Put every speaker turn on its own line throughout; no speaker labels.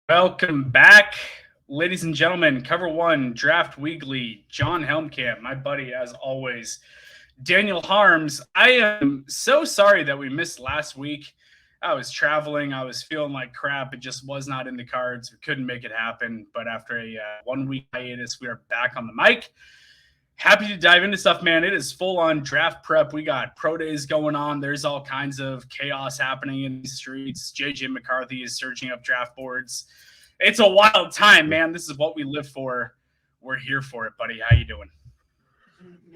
Welcome back, ladies and gentlemen. Cover one, Draft Weekly. John Helmkamp, my buddy, as always. Daniel Harms. I am so sorry that we missed last week. I was traveling. I was feeling like crap. It just was not in the cards. We couldn't make it happen. But after a 1 week hiatus, we are back on the mic. Happy to dive into stuff, man. It is full on draft prep. We got pro days going on. There's all kinds of chaos happening in the streets. JJ McCarthy is searching up draft boards. It's a wild time, man. This is what we live for. We're here for it, buddy. How you doing?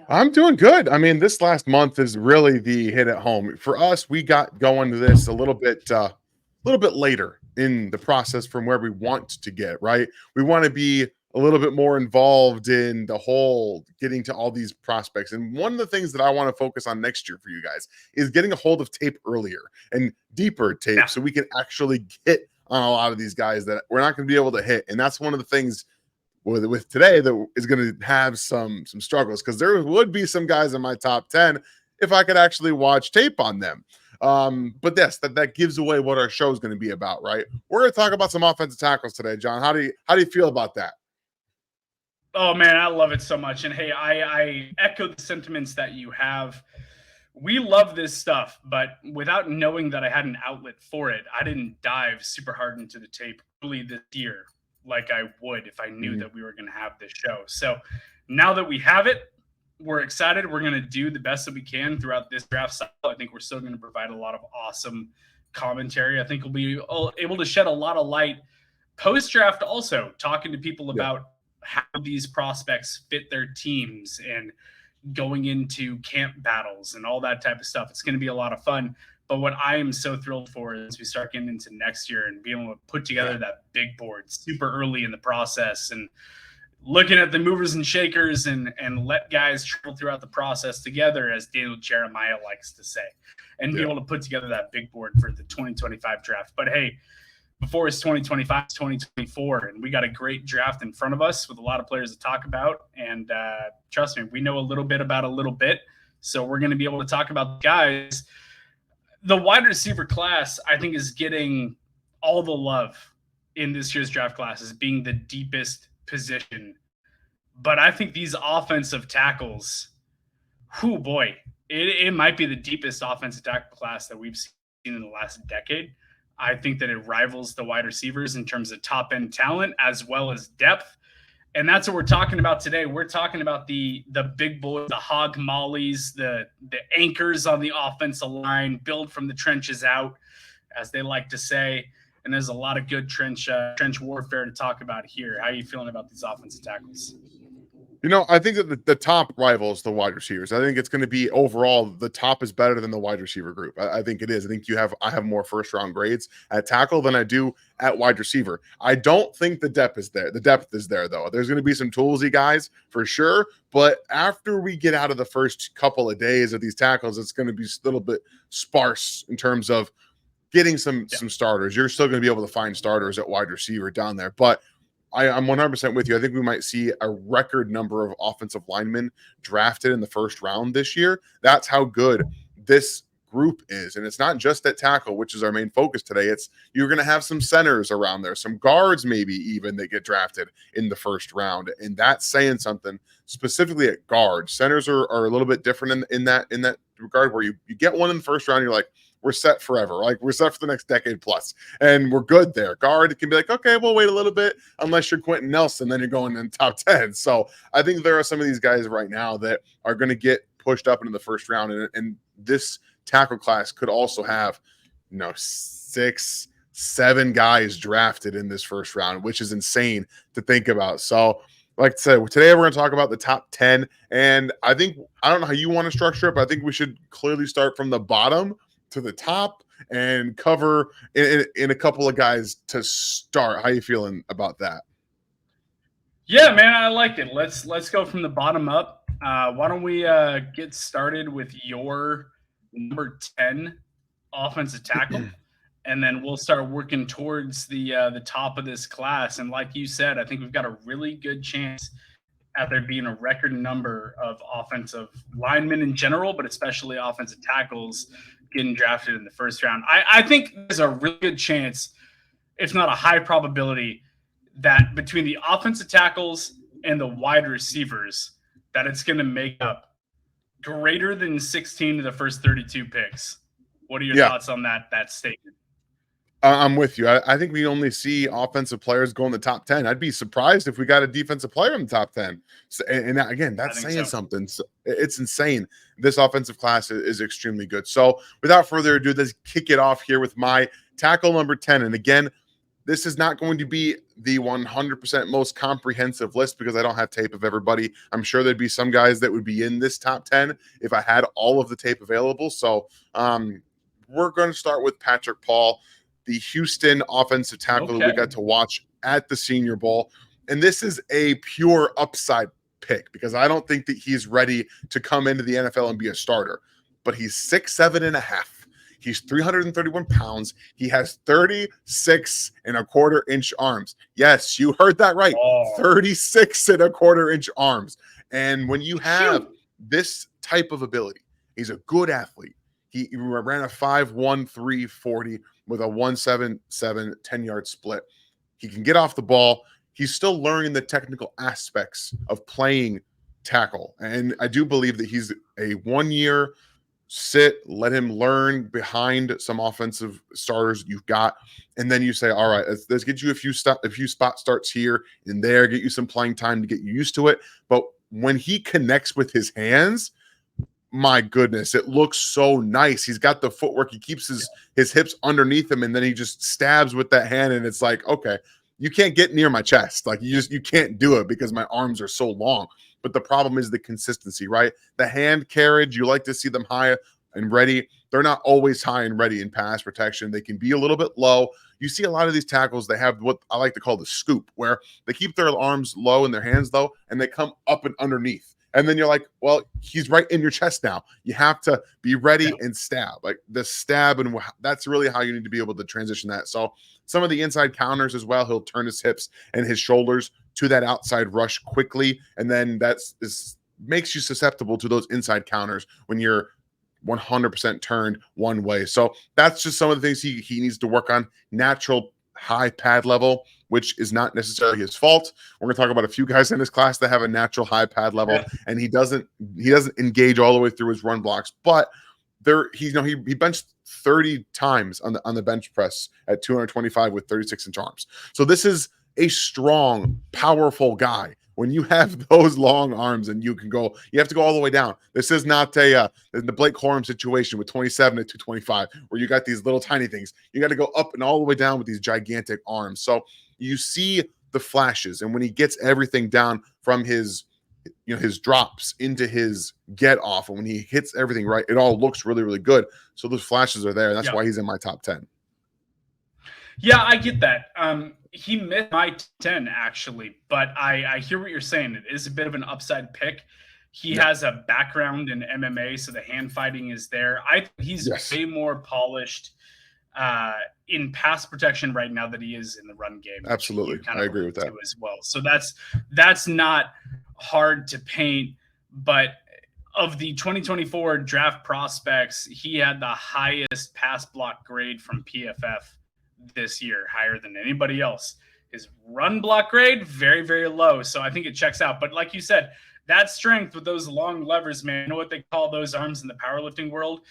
I'm doing good. I mean, this last month is really the hit at home for us. We got going to this a little bit later in the process from where we want to get. Right, we want to be a little bit more involved in the whole getting to all these prospects. And one of the things that I want to focus on next year for you guys is getting a hold of tape earlier and deeper tape, so we can actually get on a lot of these guys that we're not going to be able to hit. And that's one of the things with today that is going to have some struggles, because there would be some guys in my top 10 if I could actually watch tape on them. But yes, that gives away what our show is going to be about, right? We're going to talk about some offensive tackles today. John, how do you feel about that?
Oh man, I love it so much. And hey, I echo the sentiments that you have. We love this stuff, but without knowing that I had an outlet for it, I didn't dive super hard into the tape early this year like I would if I knew that we were going to have this show. So now that we have it, we're excited. We're going to do the best that we can throughout this draft cycle. I think we're still going to provide a lot of awesome commentary. I think we'll be able to shed a lot of light post-draft, also talking to people about how these prospects fit their teams and going into camp battles and all that type of stuff. It's going to be a lot of fun. But what I am so thrilled for is we start getting into next year and being able to put together that big board super early in the process and looking at the movers and shakers and let guys travel throughout the process together, as Daniel Jeremiah likes to say, and be able to put together that big board for the 2025 draft. But hey, before it's 2025, it's 2024, and we got a great draft in front of us with a lot of players to talk about. And trust me, we know a little bit about a little bit, so we're going to be able to talk about the guys. The wide receiver class, I think, is getting all the love in this year's draft class as being the deepest position. But I think these offensive tackles, it might be the deepest offensive tackle class that we've seen in the last decade. I think that it rivals the wide receivers in terms of top-end talent as well as depth. And that's what we're talking about today. We're talking about the big boys, the hog mollies, the anchors on the offensive line, build from the trenches out, as they like to say. And there's a lot of good trench warfare to talk about here. How are you feeling about these offensive tackles?
You know, I think that the top rivals the wide receivers. I think it's going to be overall the top is better than the wide receiver group. I think it is. I think I have more first round grades at tackle than I do at wide receiver. I don't think the depth is there. The depth is there though. There's going to be some toolsy guys for sure, but after we get out of the first couple of days of these tackles, it's going to be a little bit sparse in terms of getting some starters. You're still going to be able to find starters at wide receiver down there, but I'm 100% with you. I think we might see a record number of offensive linemen drafted in the first round this year. That's how good this group is. And it's not just at tackle, which is our main focus today. It's you're going to have some centers around there, some guards maybe even that get drafted in the first round. And that's saying something specifically at guards. Centers are a little bit different in that regard, where you get one in the first round, you're like, we're set forever. Like, we're set for the next decade plus, and we're good there. Guard, it can be like, okay, we'll wait a little bit, unless you're Quentin Nelson, then you're going in top 10. So I think there are some of these guys right now that are going to get pushed up into the first round, and this tackle class could also have, 6, 7 guys drafted in this first round, which is insane to think about. So like I said, today we're going to talk about the top 10, and I don't know how you want to structure it, but I think we should clearly start from the bottom to the top and cover in a couple of guys to start. How you feeling about that?
Yeah, man, I like it. Let's go from the bottom up. Why don't we get started with your number 10 offensive tackle, and then we'll start working towards the top of this class. And like you said, I think we've got a really good chance at there being a record number of offensive linemen in general, but especially offensive tackles getting drafted in the first round. I think there's a really good chance if not a high probability, that between the offensive tackles and the wide receivers, that it's going to make up greater than 16 of the first 32 picks. What are your thoughts on that statement?
I'm with you. I think we only see offensive players go in the top 10. I'd be surprised if we got a defensive player in the top 10. So, and again, that's saying something. So it's insane. This offensive class is extremely good. So without further ado, let's kick it off here with my tackle number 10. And again, this is not going to be the 100% most comprehensive list because I don't have tape of everybody. I'm sure there'd be some guys that would be in this top 10 if I had all of the tape available. So we're going to start with Patrick Paul, the Houston offensive tackle that we got to watch at the Senior Bowl. And this is a pure upside pick because I don't think that he's ready to come into the NFL and be a starter. But he's 6'7.5". He's 331 pounds. He has 36 and a quarter inch arms. Yes, you heard that right. 36 and a quarter inch arms. And when you have this type of ability, he's a good athlete. He ran a 5.1 340 with a 1.77 10-yard split. He can get off the ball. He's still learning the technical aspects of playing tackle. And I do believe that he's a 1-year sit, let him learn behind some offensive starters you've got. And then you say, all right, let's get you a few spot starts here and there, get you some playing time to get you used to it. But when he connects with his hands, my goodness, it looks so nice. He's got the footwork. He keeps his hips underneath him, and then he just stabs with that hand. And it's like, okay, you can't get near my chest. Like you can't do it because my arms are so long. But the problem is the consistency, right? The hand carriage, you like to see them high and ready. They're not always high and ready in pass protection. They can be a little bit low. You see a lot of these tackles, they have what I like to call the scoop, where they keep their arms low and their hands low, and they come up and underneath. And then you're like, well, he's right in your chest now. You have to be ready and stab. Like the stab, and that's really how you need to be able to transition that. So some of the inside counters as well, he'll turn his hips and his shoulders to that outside rush quickly. And then makes you susceptible to those inside counters when you're 100% turned one way. So that's just some of the things he needs to work on. Natural high pad level, which is not necessarily his fault. We're going to talk about a few guys in this class that have a natural high pad level, and he doesn't engage all the way through his run blocks. But he benched 30 times on the bench press at 225 with 36-inch arms. So this is a strong, powerful guy. When you have those long arms and you have to go all the way down. This is not the Blake Corum situation with 27 at 225, where you got these little tiny things. You got to go up and all the way down with these gigantic arms. So you see the flashes, and when he gets everything down from his drops into his get off, and when he hits everything right, it all looks really, really good. So those flashes are there, and that's why he's in my top 10.
Yeah, I get that. He missed my 10 actually, but I hear what you're saying. It is a bit of an upside pick. He has a background in MMA, so the hand fighting is there. I think he's way more polished in pass protection right now than he is in the run game.
Absolutely, I agree with that
as well. So that's not hard to paint. But of the 2024 draft prospects, he had the highest pass block grade from PFF this year, higher than anybody else. His run block grade, very, very low. So I think it checks out. But like you said, that strength with those long levers, man, you know what they call those arms in the powerlifting world?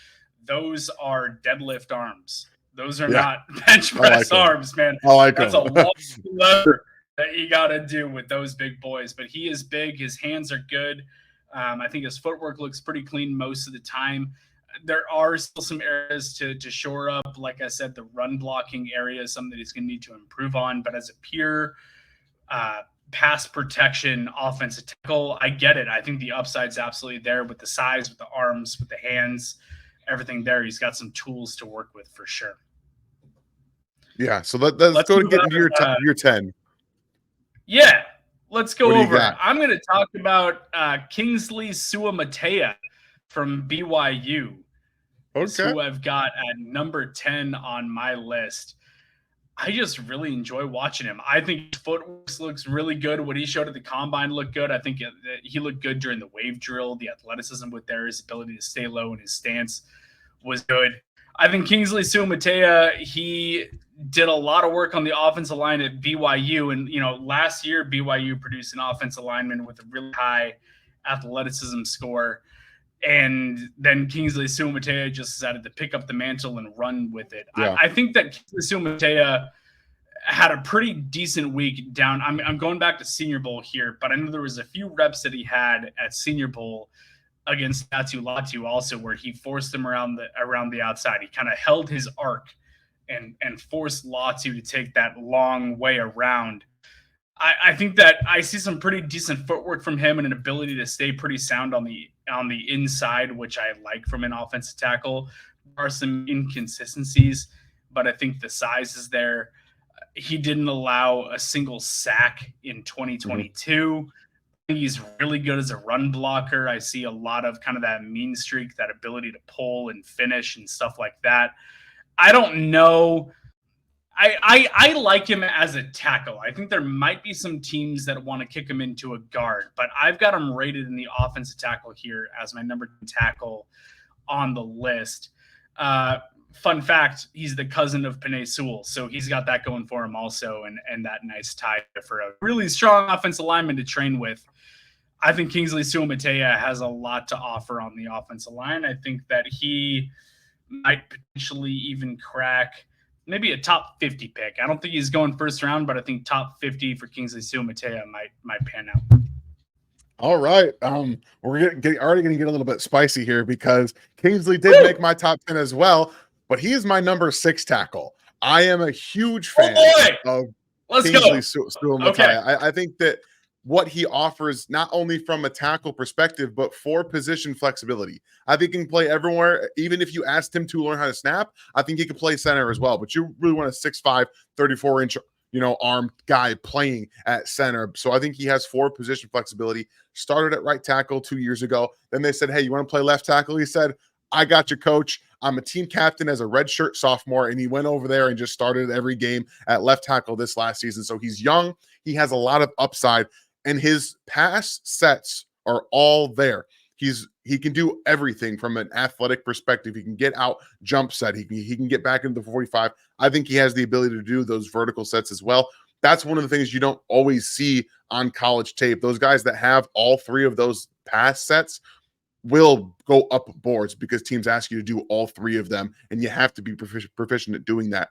Those are deadlift arms. Those are not bench press arms, man. That's a long lever that you got to do with those big boys. But he is big. His hands are good. I think his footwork looks pretty clean most of the time. There are still some areas to shore up. Like I said, the run blocking area is something that he's going to need to improve on. But as a pure pass protection offensive tackle, I get it. I think the upside's absolutely there with the size, with the arms, with the hands, everything there. He's got some tools to work with for sure.
Yeah, so let's go to get into your 10.
Yeah, let's go over it. I'm going to talk about Kingsley Suamataia from BYU.
Okay.
Who I've got at number 10 on my list. I just really enjoy watching him. I think his footwork looks really good. What he showed at the combine looked good. I think he looked good during the wave drill. The athleticism with there, his ability to stay low and his stance was good. I think Kingsley Suamataia, he did a lot of work on the offensive line at BYU. And, last year, BYU produced an offensive lineman with a really high athleticism score. And then Kingsley Sumatea just decided to pick up the mantle and run with it.
Yeah.
I think that Kingsley Sumatea had a pretty decent week down. I'm going back to Senior Bowl here, but I know there was a few reps that he had at Senior Bowl against Natu Latu also, where he forced him around the outside. He kind of held his arc and forced Latu to take that long way around. I think that I see some pretty decent footwork from him and an ability to stay pretty sound on the inside, which I like from an offensive tackle. There are some inconsistencies, but I think the size is there. He didn't allow a single sack in 2022. He's really good as a run blocker. I see a lot of kind of that mean streak, that ability to pull and finish and stuff like that. I don't know. I like him as a tackle. I think there might be some teams that want to kick him into a guard, but I've got him rated in the offensive tackle here as my number 2 tackle on the list. Fun fact, he's the cousin of Penei Sewell, so he's got that going for him also, and that nice tie for a really strong offensive lineman to train with. I think Kingsley Sumatea has a lot to offer on the offensive line. I think that he might potentially even crack maybe a top 50 pick. I don't think he's going first round, but I think top 50 for Kingsley Sumatea might pan out.
All right. We're already going to get a little bit spicy here because Kingsley did make my top 10 as well, but he is my number 6 tackle. I am a huge fan of Kingsley Sumatea. Okay. I think that what he offers, not only from a tackle perspective, but for position flexibility. I think he can play everywhere. Even if you asked him to learn how to snap, I think he could play center as well. But you really want a 6'5", 34-inch, armed guy playing at center. So I think he has 4 position flexibility. Started at right tackle 2 years ago. Then they said, hey, you want to play left tackle? He said, I got you, coach. I'm a team captain as a redshirt sophomore. And he went over there and just started every game at left tackle this last season. So he's young. He has a lot of upside. And his pass sets are all there. He can do everything from an athletic perspective. He can get out, jump set. He can get back into the 45. I think he has the ability to do those vertical sets as well. That's one of the things you don't always see on college tape. Those guys that have all 3 of those pass sets will go up boards because teams ask you to do all 3 of them, and you have to be proficient at doing that.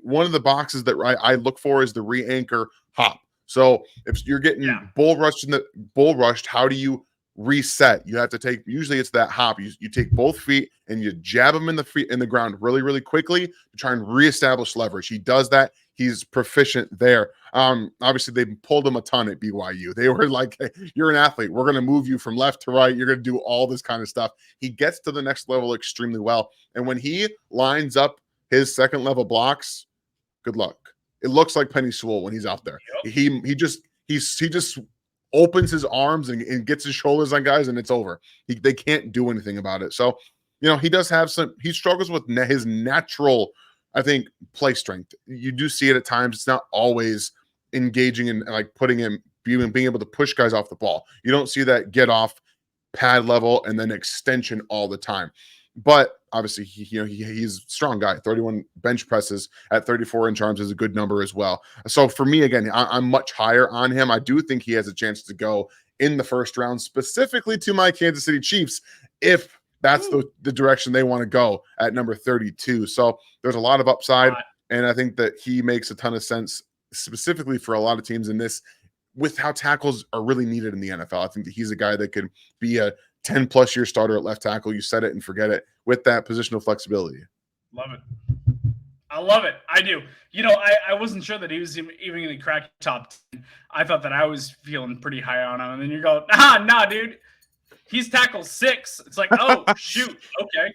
One of the boxes that I look for is the re-anchor hop. So if you're getting bull rushed, how do you reset? You have to take, usually it's that hop. You take both feet and you jab them in the ground really, really quickly to try and reestablish leverage. He does that. He's proficient there. Obviously they pulled him a ton at BYU. They were like, hey, you're an athlete. We're going to move you from left to right. You're going to do all this kind of stuff. He gets to the next level extremely well. And when he lines up his second level blocks, good luck. It looks like Penei Sewell when he's out there. Yep. He just opens his arms and gets his shoulders on guys, and it's over. They can't do anything about it. So, he does have he struggles with his natural, I think, play strength. You do see it at times. It's not always engaging and like putting him, being able to push guys off the ball. You don't see that get off pad level and then extension all the time. But obviously, he's a strong guy. 31 bench presses at 34-inch arms is a good number as well. So for me, again, I'm much higher on him. I do think he has a chance to go in the first round, specifically to my Kansas City Chiefs, if that's the direction they want to go at number 32. So there's a lot of upside, and I think that he makes a ton of sense, specifically for a lot of teams in this, with how tackles are really needed in the NFL. I think that he's a guy that could be a 10-plus year starter at left tackle. You set it and forget it with that positional flexibility.
Love it. I love it. I do. I wasn't sure that he was even going to crack top 10. I thought that I was feeling pretty high on him. And then you go, nah, dude. He's tackle 6. It's like, oh, shoot. Okay.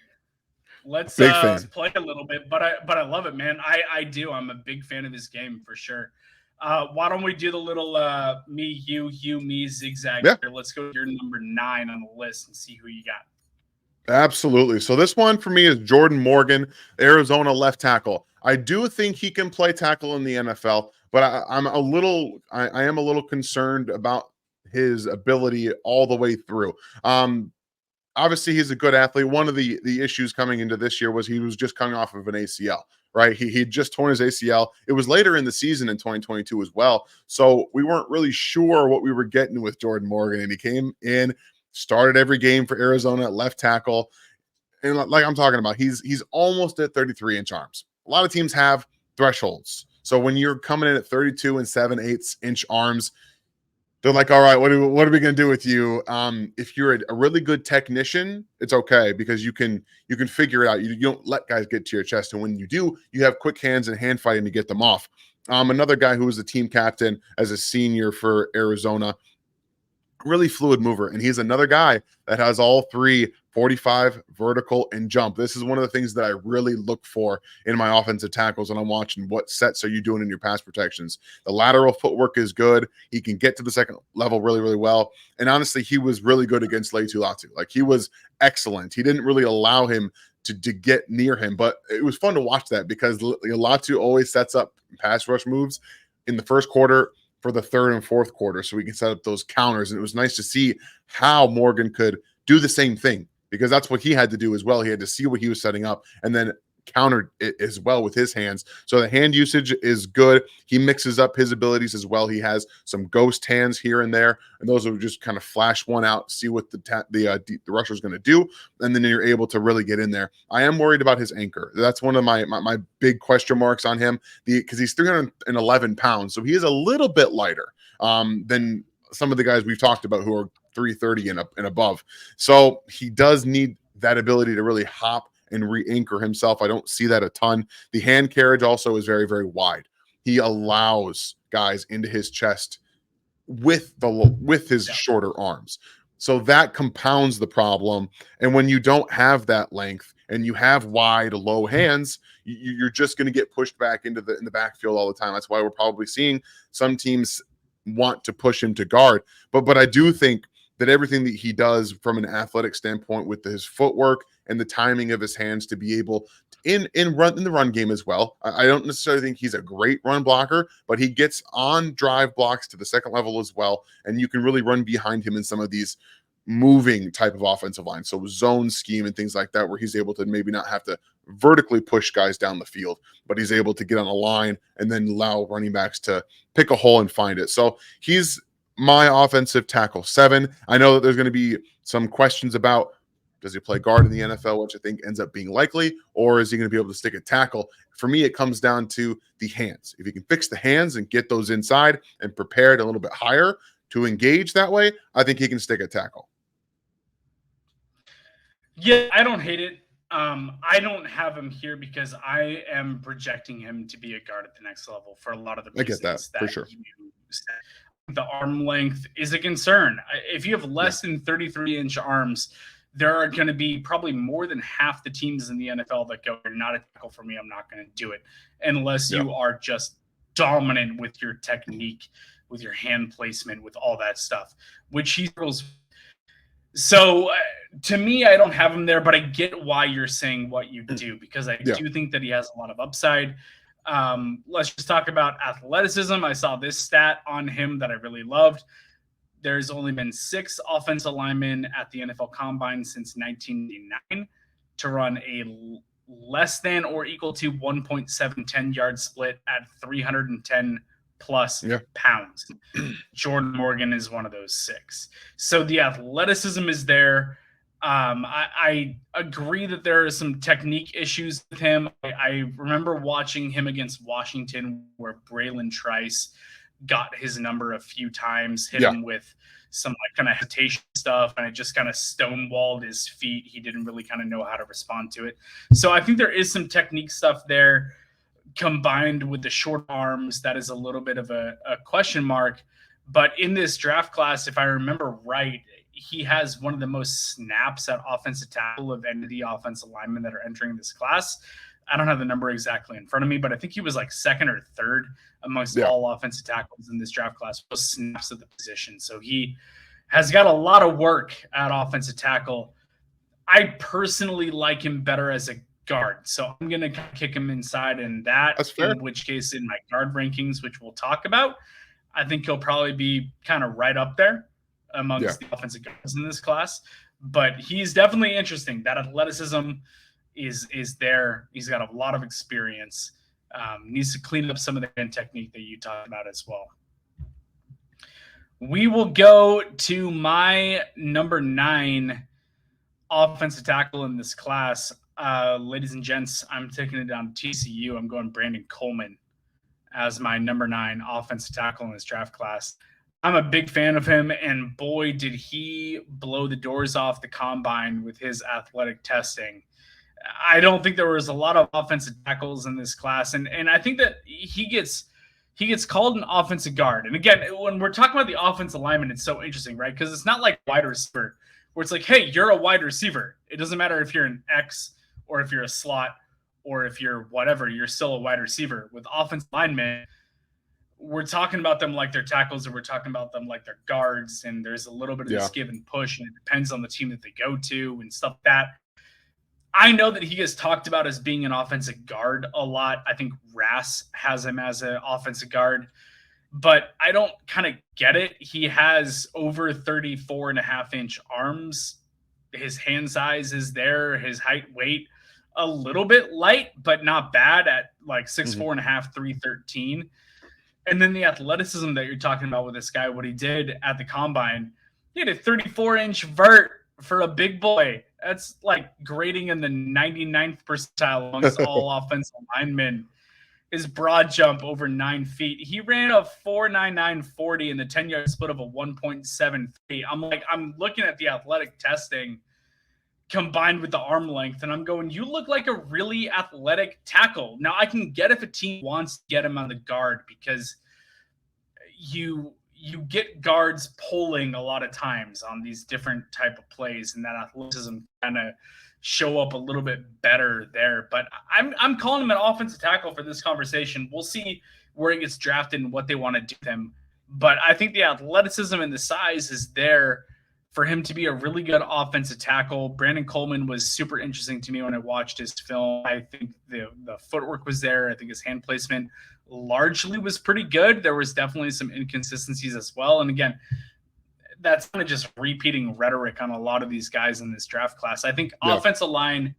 Let's play a little bit. But I love it, man. I do. I'm a big fan of this game for sure. Why don't we do the little me, you, me zigzag here? Let's go to your number 9 on the list and see who you got.
Absolutely. So this one for me is Jordan Morgan, Arizona left tackle. I do think he can play tackle in the NFL, but I am a little concerned about his ability all the way through. Obviously, he's a good athlete. One of the issues coming into this year was he was just coming off of an ACL, right? He'd just torn his ACL. It was later in the season in 2022 as well. So we weren't really sure what we were getting with Jordan Morgan. And he came in, started every game for Arizona at left tackle. And like I'm talking about, he's almost at 33-inch arms. A lot of teams have thresholds. So when you're coming in at 32 and 7/8 inch arms, they're like, all right, what are we going to do with you? If you're a really good technician, it's okay because you can figure it out. You don't let guys get to your chest, and when you do, you have quick hands and hand fighting to get them off. Another guy who was the team captain as a senior for Arizona, really fluid mover, and he's another guy that has all three 45, vertical, and jump. This is one of the things that I really look for in my offensive tackles when I'm watching what sets are you doing in your pass protections. The lateral footwork is good. He can get to the second level really, really well. And honestly, he was really good against Laitu Latu. Like, he was excellent. He didn't really allow him to get near him, but it was fun to watch that because Latu always sets up pass rush moves in the first quarter for the third and fourth quarter so we can set up those counters. And it was nice to see how Morgan could do the same thing, because that's what he had to do as well. He had to see what he was setting up and then countered it as well with his hands. So the hand usage is good. He mixes up his abilities as well. He has some ghost hands here and there, and those will just kind of flash one out, see what the rusher is going to do, and then you're able to really get in there. I am worried about his anchor. That's one of my big question marks on him, because he's 311 pounds, so he is a little bit lighter than some of the guys we've talked about who are 330 and above. So he does need that ability to really hop and re-anchor himself. I don't see that a ton. The hand carriage also is very, very wide. He allows guys into his chest with his shorter arms. So that compounds the problem. And when you don't have that length and you have wide, low hands, you're just going to get pushed back in the backfield all the time. That's why we're probably seeing some teams want to push him to guard. But I do think that everything that he does from an athletic standpoint with his footwork and the timing of his hands to be able in the run game as well. I don't necessarily think he's a great run blocker, but he gets on drive blocks to the second level as well. And you can really run behind him in some of these moving type of offensive lines. So zone scheme and things like that, where he's able to maybe not have to vertically push guys down the field, but he's able to get on a line and then allow running backs to pick a hole and find it. So he's my offensive tackle 7. I know that there's going to be some questions about, does he play guard in the NFL, which I think ends up being likely, or is he going to be able to stick a tackle? For me, it comes down to the hands. If you can fix the hands and get those inside and prepared a little bit higher to engage that way, I think he can stick a tackle.
Yeah, I don't hate it. I don't have him here because I am projecting him to be a guard at the next level for a lot of the reasons
I get that for sure.
You said. The arm length is a concern. If you have less than 33-inch arms, there are going to be probably more than half the teams in the NFL that go, "You're not a tackle for me. I'm not going to do it," unless you are just dominant with your technique, with your hand placement, with all that stuff, which he struggles. So to me, I don't have him there, but I get why you're saying what you do, because I do think that he has a lot of upside. Let's just talk about athleticism. I saw this stat on him that I really loved. There's only been 6 offensive linemen at the NFL Combine since 1989 to run a less than or equal to 1.710 yard split at 310 plus pounds. Jordan Morgan is one of those 6. So the athleticism is there. I agree that there are some technique issues with him. I remember watching him against Washington where Braylon Trice got his number a few times, hit him with some kind of hesitation stuff, and it just kind of stonewalled his feet. He didn't really kind of know how to respond to it. So I think there is some technique stuff there combined with the short arms. That is a little bit of a question mark. But in this draft class, if I remember right, he has one of the most snaps at offensive tackle of any of the offensive linemen that are entering this class. I don't have the number exactly in front of me, but I think he was like 2nd or 3rd amongst all offensive tackles in this draft class, most snaps at the position. So he has got a lot of work at offensive tackle. I personally like him better as a guard. So I'm going to kick him inside in that's fair. In which case in my guard rankings, which we'll talk about, I think he'll probably be kind of right up there amongst the offensive guards in this class. But he's definitely interesting. That athleticism is there. He's got a lot of experience. Needs to clean up some of the hand technique that you talked about as well. We will go to my number 9 offensive tackle in this class. Ladies and gents, I'm taking it down to TCU. I'm going Brandon Coleman as my number 9 offensive tackle in this draft class. I'm a big fan of him, and boy, did he blow the doors off the combine with his athletic testing. I don't think there was a lot of offensive tackles in this class, and I think that he gets called an offensive guard. And again, when we're talking about the offensive lineman, it's so interesting, right? Because it's not like wide receiver where it's like, hey, you're a wide receiver. It doesn't matter if you're an X or if you're a slot or if you're whatever, you're still a wide receiver. With offensive linemen, we're talking about them like they're tackles, and we're talking about them like they're guards. And there's a little bit of this give and push, and it depends on the team that they go to and stuff like that. I know that he gets talked about as being an offensive guard a lot. I think Rass has him as an offensive guard, but I don't kind of get it. He has over 34.5-inch arms. His hand size is there. His height, weight, a little bit light, but not bad at like 6'4.5", 313. And then the athleticism that you're talking about with this guy, what he did at the combine, he had a 34-inch vert for a big boy. That's like grading in the 99th percentile amongst all offensive linemen. His broad jump over 9 feet. He ran a 4.99 40 in the 10-yard split of a 1.73. I'm looking at the athletic testing combined with the arm length, and I'm going, you look like a really athletic tackle. Now, I can get if a team wants to get him on the guard, because you get guards pulling a lot of times on these different type of plays, and that athleticism kind of show up a little bit better there. But I'm calling him an offensive tackle for this conversation. We'll see where he gets drafted and what they want to do with him. But I think the athleticism and the size is there for him to be a really good offensive tackle. Brandon Coleman was super interesting to me when I watched his film. I think the footwork was there. I think his hand placement largely was pretty good. There was definitely some inconsistencies as well. And again, that's kind of just repeating rhetoric on a lot of these guys in this draft class. I think offensive line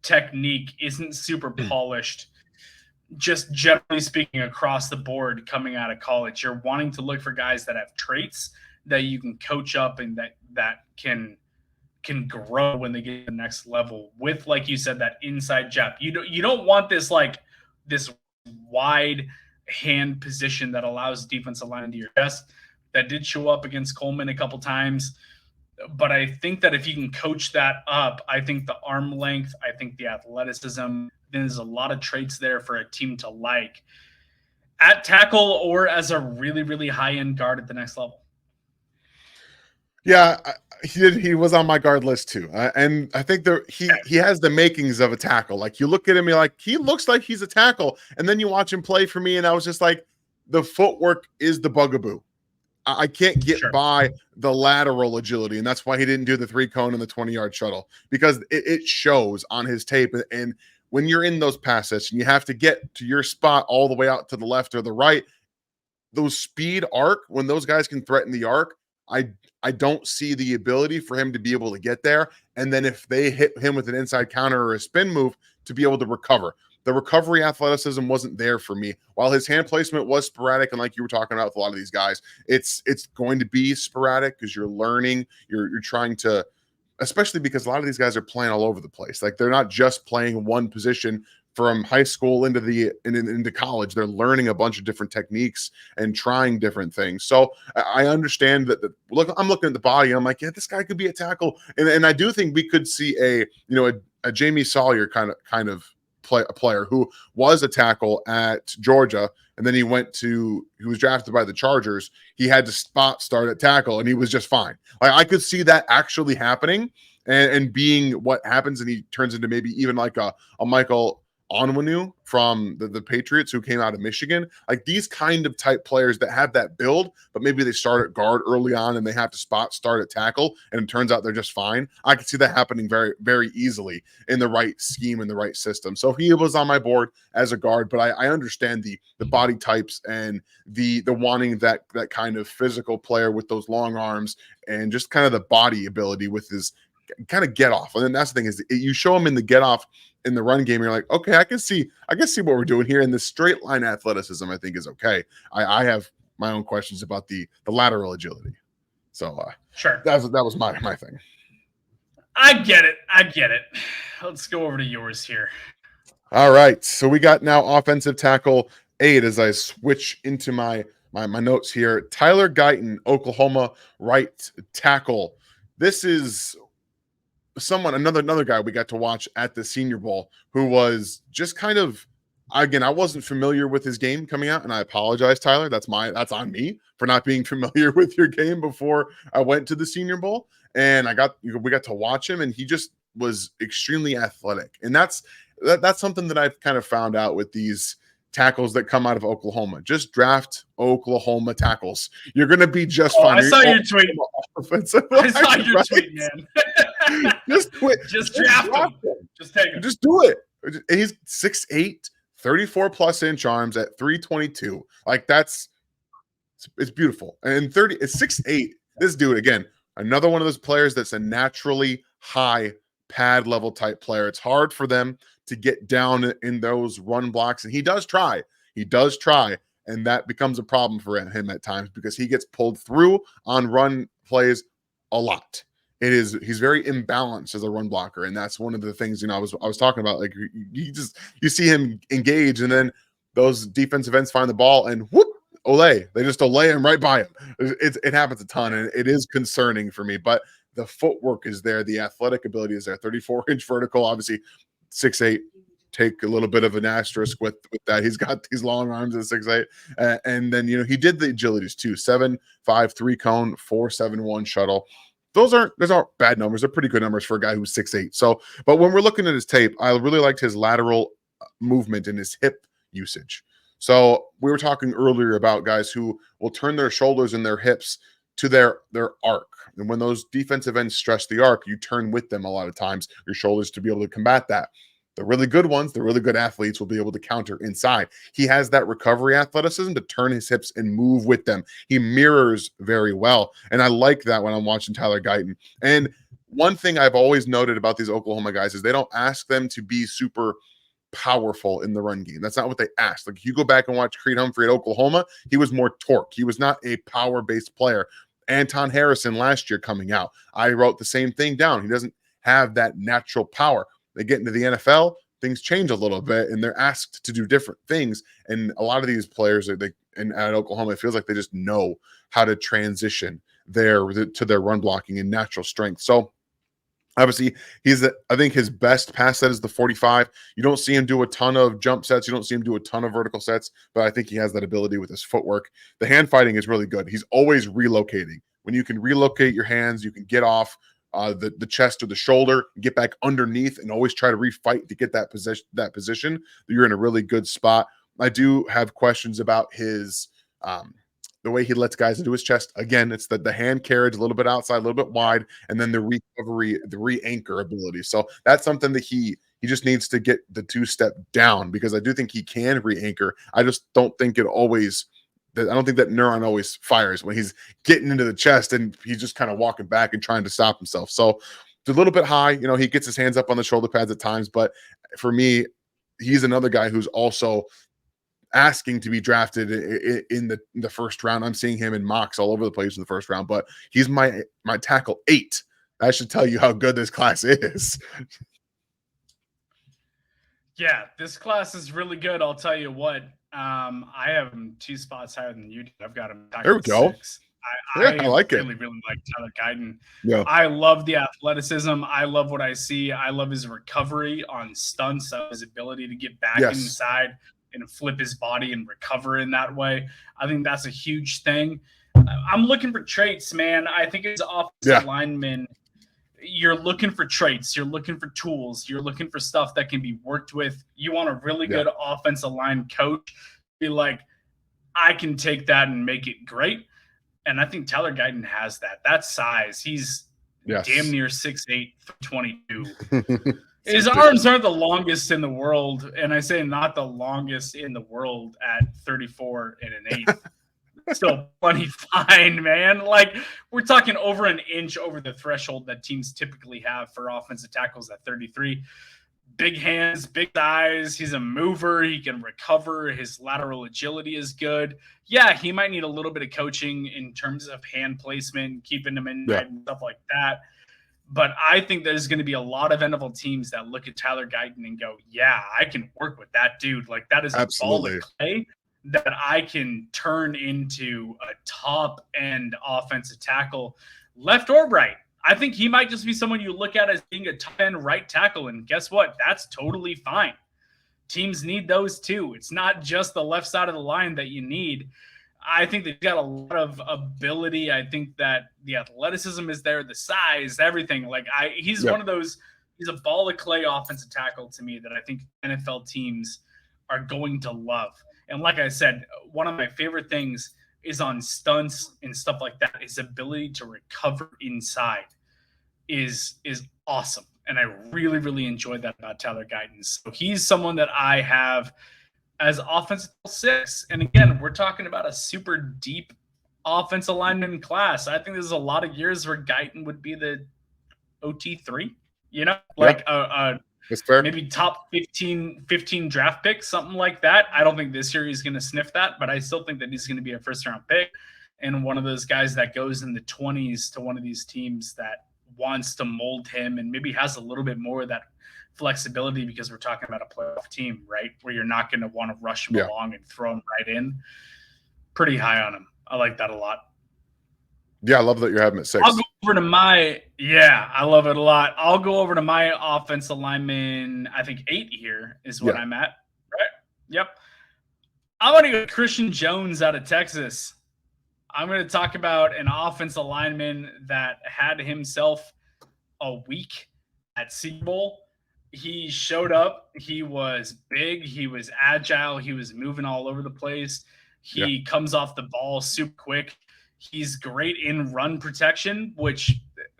technique isn't super polished, just generally speaking across the board coming out of college. You're wanting to look for guys that have traits that you can coach up and that can grow when they get to the next level with, like you said, that inside jab. You don't want this wide hand position that allows defensive line into your chest. That did show up against Coleman a couple times, but I think that if you can coach that up, I think the arm length, I think the athleticism, there's a lot of traits there for a team to like at tackle or as a really, really high-end guard at the next level.
Yeah, he was on my guard list too, and I think he has the makings of a tackle. Like, you look at him, you're like, he looks like he's a tackle, and then you watch him play for me, and I was just like, the footwork is the bugaboo. I can't get by the lateral agility, and that's why he didn't do the 3-cone and the 20-yard shuttle, because it shows on his tape. And when you're in those pass sets and you have to get to your spot all the way out to the left or the right, those speed arc, when those guys can threaten the arc, I don't see the ability for him to be able to get there. And then if they hit him with an inside counter or a spin move, to be able to recover. The recovery athleticism wasn't there for me. While his hand placement was sporadic, and like you were talking about with a lot of these guys, it's going to be sporadic because you're learning, you're trying to, especially because a lot of these guys are playing all over the place. Like, they're not just playing one position from high school into college. They're learning a bunch of different techniques and trying different things. So I understand that. Look, I'm looking at the body, and I'm like, yeah, this guy could be a tackle, and I do think we could see a Jamie Sawyer kind of a player who was a tackle at Georgia, and then he was drafted by the Chargers. He had to start at tackle, and he was just fine. Like, I could see that actually happening and being what happens, and he turns into maybe even like a Michael Onwenu from the Patriots, who came out of Michigan. Like, these kind of type players that have that build, but maybe they start at guard early on and they have to start at tackle, and it turns out they're just fine. I could see that happening very, very easily in the right scheme, in the right system. So he was on my board as a guard, but I understand the body types and the wanting that kind of physical player with those long arms and just kind of the body ability with his kind of get off. And then that's the thing, is you show him in the get off in the run game, you're like, okay, I can see what we're doing here. And the straight line athleticism, I think, is okay. I have my own questions about the lateral agility. So
sure,
that was my thing.
I get it. Let's go over to yours here.
All right, so we got now offensive tackle 8 as I switch into my notes here. Tyler Guyton, Oklahoma right tackle. This is another guy we got to watch at the Senior Bowl who was just kind of, again, I wasn't familiar with his game coming out, and I apologize, Tyler. That's on me for not being familiar with your game before I went to the Senior Bowl. And we got to watch him, and he just was extremely athletic. And that's something that I've kind of found out with these tackles that come out of Oklahoma. Just draft Oklahoma tackles. You're going to be just fine.
I saw your tweet. I saw your tweet, man.
Just quit.
Just draft him. Just take him.
Just do it. He's 6'8", 34 plus inch arms at 322. Like it's beautiful. And it's 6'8". This dude, again, another one of those players that's a naturally high pad level type player. It's hard for them to get down in those run blocks, and he does try, and that becomes a problem for him at times because he gets pulled through on run plays a lot. He's very imbalanced as a run blocker, and that's one of the things I was talking about. Like you see him engage, and then those defensive ends find the ball, and whoop, Olay, they just Olay him right by him. It happens a ton, and it is concerning for me, but the footwork is there. The athletic ability is there. 34-inch vertical, obviously 6'8". Take a little bit of an asterisk with that. He's got these long arms at 6'8". And then, he did the agilities too. 7'5", 3-cone, 4.71 shuttle. Those aren't bad numbers. They're pretty good numbers for a guy who's 6'8". So, but when we're looking at his tape, I really liked his lateral movement and his hip usage. So we were talking earlier about guys who will turn their shoulders and their hips to their arc. And when those defensive ends stretch the arc, you turn with them a lot of times, your shoulders, to be able to combat that. The really good ones, the really good athletes will be able to counter inside. He has that recovery athleticism to turn his hips and move with them. He mirrors very well. And I like that when I'm watching Tyler Guyton. And one thing I've always noted about these Oklahoma guys is they don't ask them to be super powerful in the run game. That's not what they asked. Like, if you go back and watch Creed Humphrey at Oklahoma, he was more torque. He was not a power-based player. Anton Harrison last year coming out, I wrote the same thing down. He doesn't have that natural power. They get into the NFL, things change a little bit, and they're asked to do different things. And a lot of these players, at Oklahoma, it feels like they just know how to transition to their run blocking and natural strength. So obviously, I think his best pass set is the 45. You don't see him do a ton of jump sets. You don't see him do a ton of vertical sets, but I think he has that ability with his footwork. The hand fighting is really good. He's always relocating. When you can relocate your hands, you can get off the chest or the shoulder, get back underneath, and always try to refight to get that position. You're in a really good spot. I do have questions about his the way he lets guys into his chest. Again, it's the hand carriage, a little bit outside, a little bit wide, and then the recovery, the re-anchor ability. So that's something that he just needs to get the 2-step down, because I do think he can re-anchor. I just don't think I don't think that neuron always fires when he's getting into the chest and he's just kind of walking back and trying to stop himself. So it's a little bit high. He gets his hands up on the shoulder pads at times, but for me, he's another guy who's also asking to be drafted in the first round. I'm seeing him in mocks all over the place in the first round, but he's my tackle 8. That should tell you how good this class is.
Yeah, this class is really good. I'll tell you what. I have him 2 spots higher than you did. I've got him
there we go.
6.
I like
really,
it.
really like Tyler Guyton.
Yeah.
I love the athleticism. I love what I see. I love his recovery on stunts, his ability to get back inside and flip his body and recover in that way. I think that's a huge thing. I'm looking for traits, man. I think as offensive lineman, you're looking for traits. You're looking for tools. You're looking for stuff that can be worked with. You want a really good offensive line coach. Be like, I can take that and make it great. And I think Tyler Guyton has that. That size. He's damn near 6'8", 22. His arms aren't the longest in the world, and I say not the longest in the world at 34 1/8. Still plenty fine, man. Like, we're talking over an inch over the threshold that teams typically have for offensive tackles at 33. big hands, big eyes. He's a mover. He can recover. His lateral agility is good. Yeah, he might need a little bit of coaching in terms of hand placement, keeping him in and stuff like that. But I think there's going to be a lot of NFL teams that look at Tyler Guyton and go, yeah, I can work with that dude. Like, that is a ball of clay that I can turn into a top-end offensive tackle, left or right. I think he might just be someone you look at as being a top-end right tackle, and guess what? That's totally fine. Teams need those too. It's not just the left side of the line that you need. I think they've got a lot of ability. I think that the athleticism is there, the size, everything. Like, he's one of those. He's a ball of clay offensive tackle to me that I think NFL teams are going to love. And like I said, one of my favorite things is on stunts and stuff like that. His ability to recover inside is awesome. And I really, really enjoyed that about Tyler Guyton. So he's someone that I have as offensive 6. And again, we're talking about a super deep offensive lineman class. I think there's a lot of years where Guyton would be the OT3, you know, like maybe top 15 draft pick, something like that. I don't think this year he's going to sniff that, but I still think that he's going to be a first round pick and one of those guys that goes in the 20s to one of these teams that wants to mold him and maybe has a little bit more of that flexibility, because we're talking about a playoff team, right? Where you're not going to want to rush him along and throw him right in. Pretty high on him. I like that a lot.
Yeah, I love that you're having at 6.
I'll go over to I love it a lot. I'll go over to my offensive lineman. I think 8 here is what I'm at. Right? Yep. I'm going to go Christian Jones out of Texas. I'm going to talk about an offensive lineman that had himself a week at Senior Bowl. He showed up. He was big. He was agile. He was moving all over the place. He comes off the ball super quick. He's great in run protection, which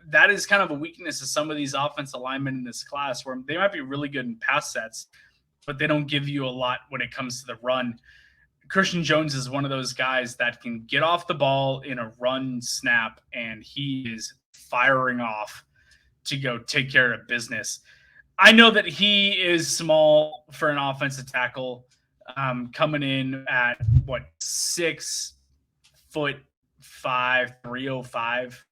that is kind of a weakness of some of these offensive linemen in this class, where they might be really good in pass sets, but they don't give you a lot when it comes to the run. Christian Jones is one of those guys that can get off the ball in a run snap, and he is firing off to go take care of business. I know that he is small for an offensive tackle, coming in at 6'5", 305.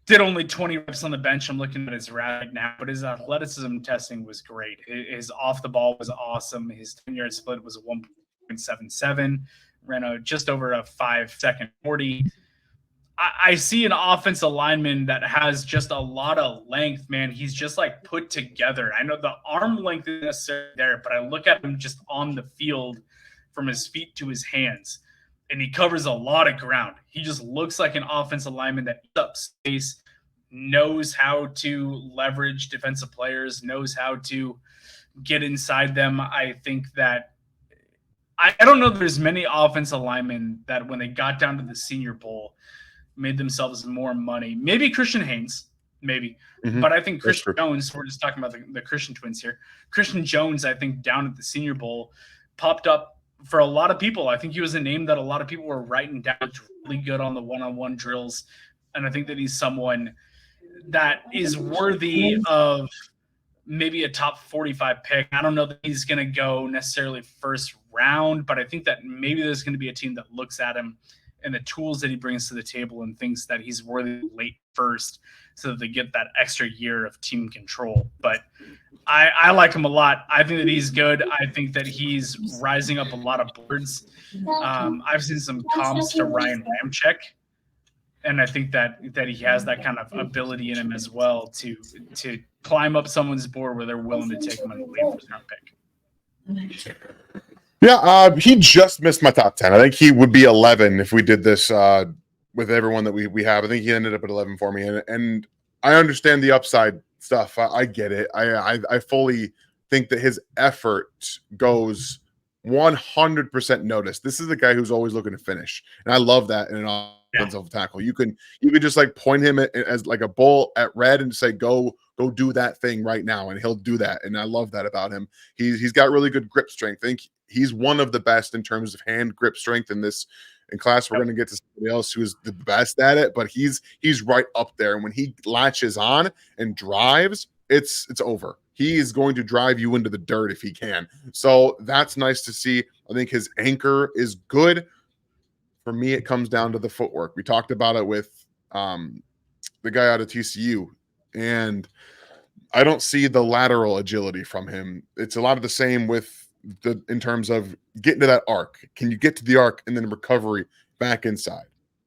Did only 20 reps on the bench. I'm looking at his right now, but his athleticism testing was great. His off the ball was awesome. His 10-yard split was a 1.77, ran just over a 5-second 40. I see an offensive lineman that has just a lot of length, man. He's just like put together. I know the arm length isn't necessarily there, but I look at him just on the field from his feet to his hands, and he covers a lot of ground. He just looks like an offensive lineman that eats up space, knows how to leverage defensive players, knows how to get inside them. I think that I don't know if there's many offensive linemen that when they got down to the Senior Bowl made themselves more money. Maybe Christian Haynes, maybe. But I think Christian Jones, we're just talking about the Christian twins here. Christian Jones, I think, down at the Senior Bowl popped up for a lot of people. I think he was a name that a lot of people were writing down. It's really good on the one-on-one drills. And I think that he's someone that is worthy of maybe a top 45 pick. I don't know that he's going to go necessarily first round, but I think that maybe there's going to be a team that looks at him and the tools that he brings to the table and thinks that he's worthy late first, so that they get that extra year of team control. But I like him a lot. I think that he's good. I think that he's rising up a lot of boards. I've seen some comps to Ryan Ramczyk, and I think that he has that kind of ability in him as well to climb up someone's board where they're willing to take him in the late first round pick.
Yeah, he just missed my top 10. I think he would be 11 if we did this with everyone that we have. I think he ended up at 11 for me, and I understand the upside stuff. I get it. I fully think that his effort goes 100% noticed. This is the guy who's always looking to finish, and I love that in an offensive tackle. You could just like point him as like a bull at red and say, go do that thing right now, and he'll do that. And I love that about him. He's got really good grip strength. I think he's one of the best in terms of hand grip strength in class. We're going to get to somebody else who's the best at it, but he's right up there. And when he latches on and drives, it's over. he is going to drive you into the dirt if he can. So that's nice to see. I think his anchor is good. For me, it comes down to the footwork. We talked about it with the guy out of TCU, and I don't see the lateral agility from him. It's a lot of the same with in terms of getting to that arc. Can you get to the arc and then recovery back inside?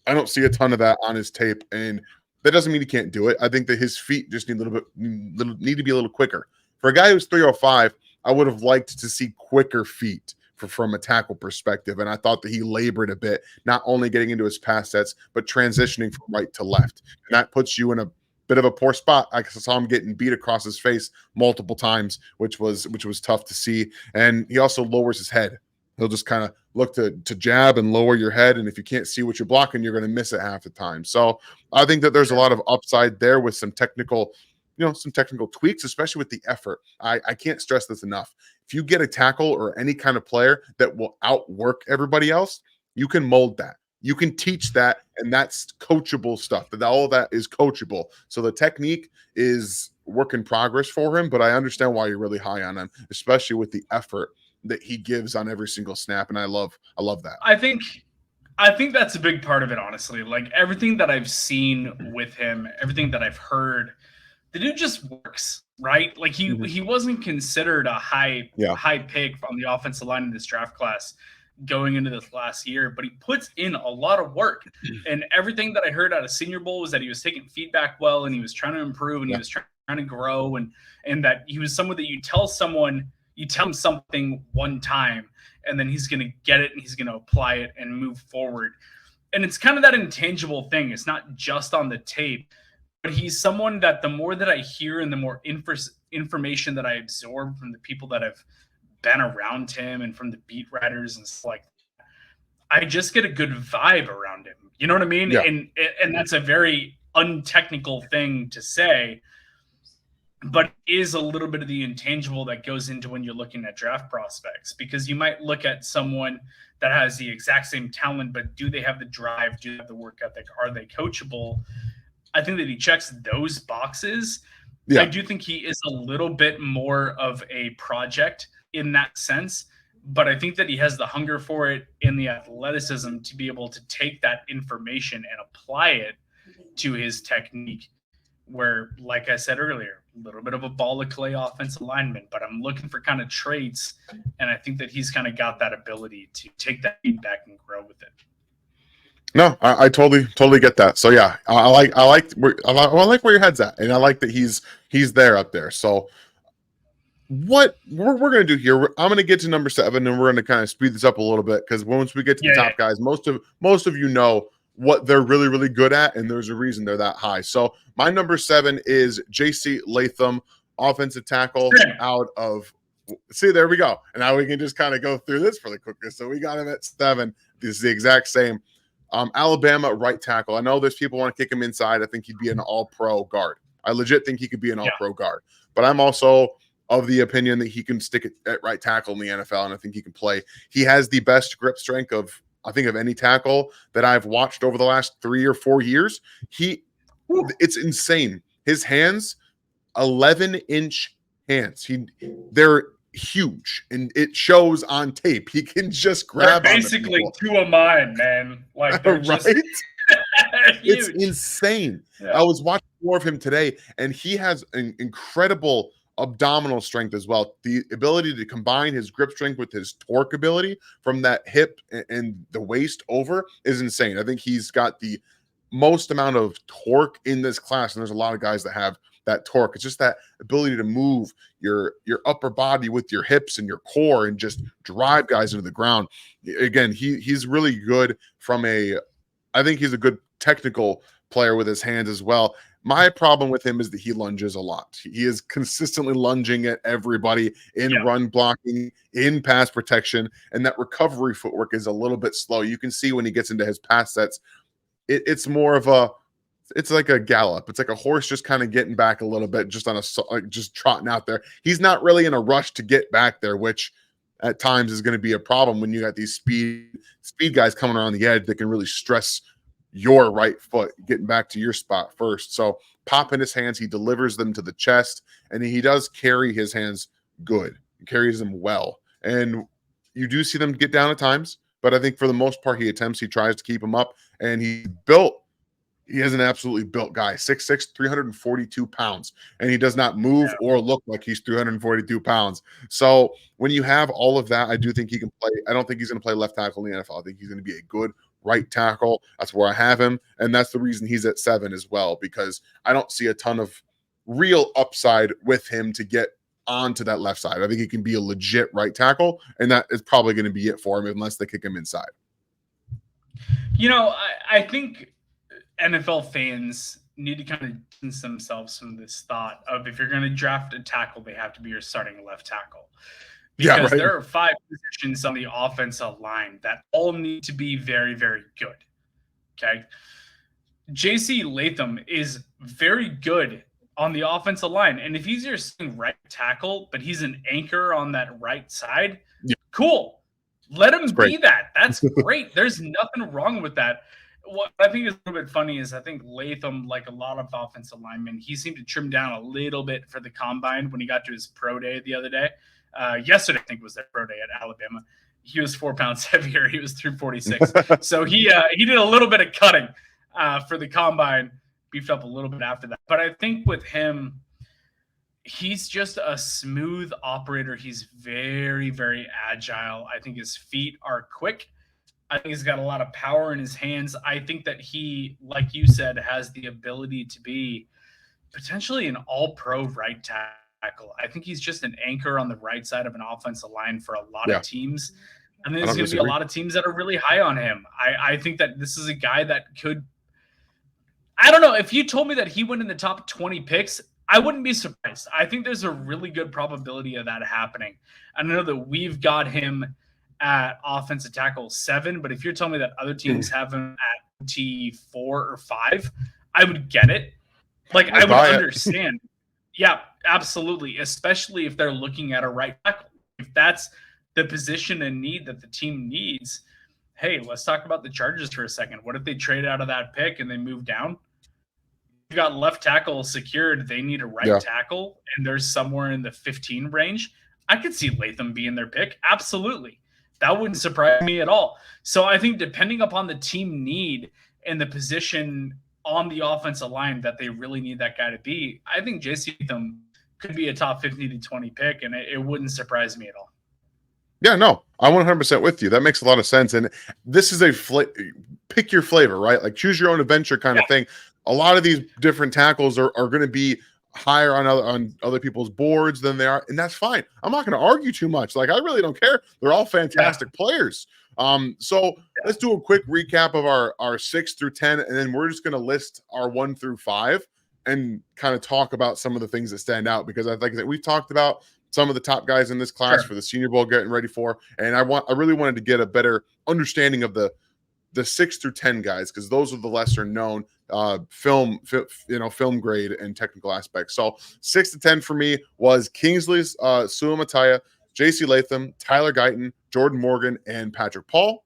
I don't see a ton of that on his tape, and that doesn't mean he can't do it. I think that his feet just need to be a little quicker. For a guy who's 305, I would have liked to see quicker feet from a tackle perspective, and I thought that he labored a bit, not only getting into his pass sets, but transitioning from right to left, and that puts you in a bit of a poor spot. I saw him getting beat across his face multiple times, which was tough to see. And he also lowers his head. He'll just kind of look to jab and lower your head, and if you can't see what you're blocking, you're going to miss it half the time. So I think that there's a lot of upside there with some technical tweaks, especially with the effort. I can't stress this enough. If you get a tackle or any kind of player that will outwork everybody else, you can mold that. You can teach that, and that's coachable stuff. That all of that is coachable. So the technique is work in progress for him, but I understand why you're really high on him, especially with the effort that he gives on every single snap, and I love that.
I think that's a big part of it, honestly. Like everything that I've seen with him, everything that I've heard, the dude just works, right? Like he wasn't considered a high pick on the offensive line in this draft class going into this last year, but he puts in a lot of work. And everything that I heard out of Senior Bowl was that he was taking feedback well, and he was trying to improve, and he was trying to grow, and that he was someone that you tell him something one time, and then he's going to get it and he's going to apply it and move forward. And it's kind of that intangible thing. It's not just on the tape, but he's someone that the more that I hear and the more information that I absorb from the people that have been around him and from the beat writers and stuff like that, I just get a good vibe around him. You know what I mean?
Yeah.
And that's a very untechnical thing to say, but it is a little bit of the intangible that goes into when you're looking at draft prospects, because you might look at someone that has the exact same talent, but do they have the drive? Do they have the work ethic? Are they coachable? I think that he checks those boxes. Yeah. I do think he is a little bit more of a project in that sense, but I think that he has the hunger for it and the athleticism to be able to take that information and apply it to his technique, where, like I said earlier, a little bit of a ball of clay offensive lineman, but I'm looking for kind of traits, and I think that he's kind of got that ability to take that feedback and grow with it.
No, I totally get that. So yeah, I like where your head's at, and I like that he's there up there. So what we're going to do here, I'm going to get to number 7, and we're going to kind of speed this up a little bit, because once we get to the top guys, most of you know what they're really, really good at, and there's a reason they're that high. So my number 7 is J.C. Latham, offensive tackle out of – see, there we go. And now we can just kind of go through this really quickly. So we got him at 7. This is the exact same. Alabama right tackle. I know there's people want to kick him inside. I think he'd be an all-pro guard. I legit think he could be an all-pro guard. But I'm also of the opinion that he can stick it at right tackle in the NFL, and I think he can play. He has the best grip strength of any tackle that I've watched over the last 3 or 4 years. It's insane. His hands, 11-inch hands. They're huge, and it shows on tape. He can just grab.
They're basically 2 of mine, man. Like they're just huge.
It's insane. Yeah. I was watching more of him today, and he has an incredible abdominal strength as well. The ability to combine his grip strength with his torque ability from that hip and the waist over is insane. I think he's got the most amount of torque in this class, and there's a lot of guys that have that torque. It's just that ability to move your upper body with your hips and your core and just drive guys into the ground. Again, he's really good I think he's a good technical player with his hands as well. My problem with him is that he lunges a lot. He is consistently lunging at everybody in run blocking, in pass protection, and that recovery footwork is a little bit slow. You can see when he gets into his pass sets, it's more of it's like a gallop. It's like a horse just kind of getting back a little bit, just just trotting out there. He's not really in a rush to get back there, which at times is going to be a problem when you got these speed guys coming around the edge that can really stress your right foot getting back to your spot first. So pop in his hands. He delivers them to the chest, and he does carry his hands good. He carries them well. And you do see them get down at times, but I think for the most part, he tries to keep them up, and he is an absolutely built guy, 6'6", 342 pounds, and he does not move or look like he's 342 pounds. So when you have all of that, I do think he can play. I don't think he's going to play left tackle in the NFL. I think he's going to be a good right tackle. That's where I have him, and that's the reason he's at 7 as well, because I don't see a ton of real upside with him to get onto that left side. I think he can be a legit right tackle, and that is probably going to be it for him unless they kick him inside.
I think NFL fans need to kind of distance themselves from this thought of if you're going to draft a tackle, they have to be your starting left tackle. Because there are 5 positions on the offensive line that all need to be very, very good. Okay. JC Latham is very good on the offensive line. And if he's your right tackle, but he's an anchor on that right side, cool. Let him be that. That's great. There's nothing wrong with that. What I think is a little bit funny is I think Latham, like a lot of offensive linemen, he seemed to trim down a little bit for the combine when he got to his pro day the other day. Yesterday, I think, was their pro day at Alabama. He was 4 pounds heavier. He was 346. So he did a little bit of cutting for the combine, beefed up a little bit after that. But I think with him, he's just a smooth operator. He's very, very agile. I think his feet are quick. I think he's got a lot of power in his hands. I think that he, like you said, has the ability to be potentially an all-pro right tackle. I think he's just an anchor on the right side of an offensive line for a lot of teams. And there's going to be a lot of teams that are really high on him. I think that this is a guy that could – I don't know. If you told me that he went in the top 20 picks, I wouldn't be surprised. I think there's a really good probability of that happening. I know that we've got him – at offensive tackle 7, but if you're telling me that other teams have him at T4 or 5, I would get it. Like I would understand. Yeah, absolutely. Especially if they're looking at a right tackle. If that's the position and need that the team needs, hey, let's talk about the Chargers for a second. What if they trade out of that pick and they move down? You got left tackle secured. They need a right tackle, and there's somewhere in the 15 range. I could see Latham being their pick. Absolutely. That wouldn't surprise me at all. So I think depending upon the team need and the position on the offensive line that they really need that guy to be, I think JC Latham could be a top 15 to 20 pick, and it wouldn't surprise me at all.
Yeah, no, I'm 100% with you. That makes a lot of sense. And this is a pick your flavor, right? Like choose your own adventure kind of thing. A lot of these different tackles are going to be higher on other people's boards than they are, and that's fine. I'm not going to argue too much. Like I really don't care. They're all fantastic players. So let's do a quick recap of our 6 through 10, and then we're just going to list our 1 through 5 and kind of talk about some of the things that stand out, because I think that we've talked about some of the top guys in this class for the Senior Bowl getting ready for, and I really wanted to get a better understanding of the 6 through 10 guys, because those are the lesser known film grade and technical aspects. So 6 to 10 for me was Kingsley Suamataia, JC Latham, Tyler Guyton, Jordan Morgan, and Patrick Paul.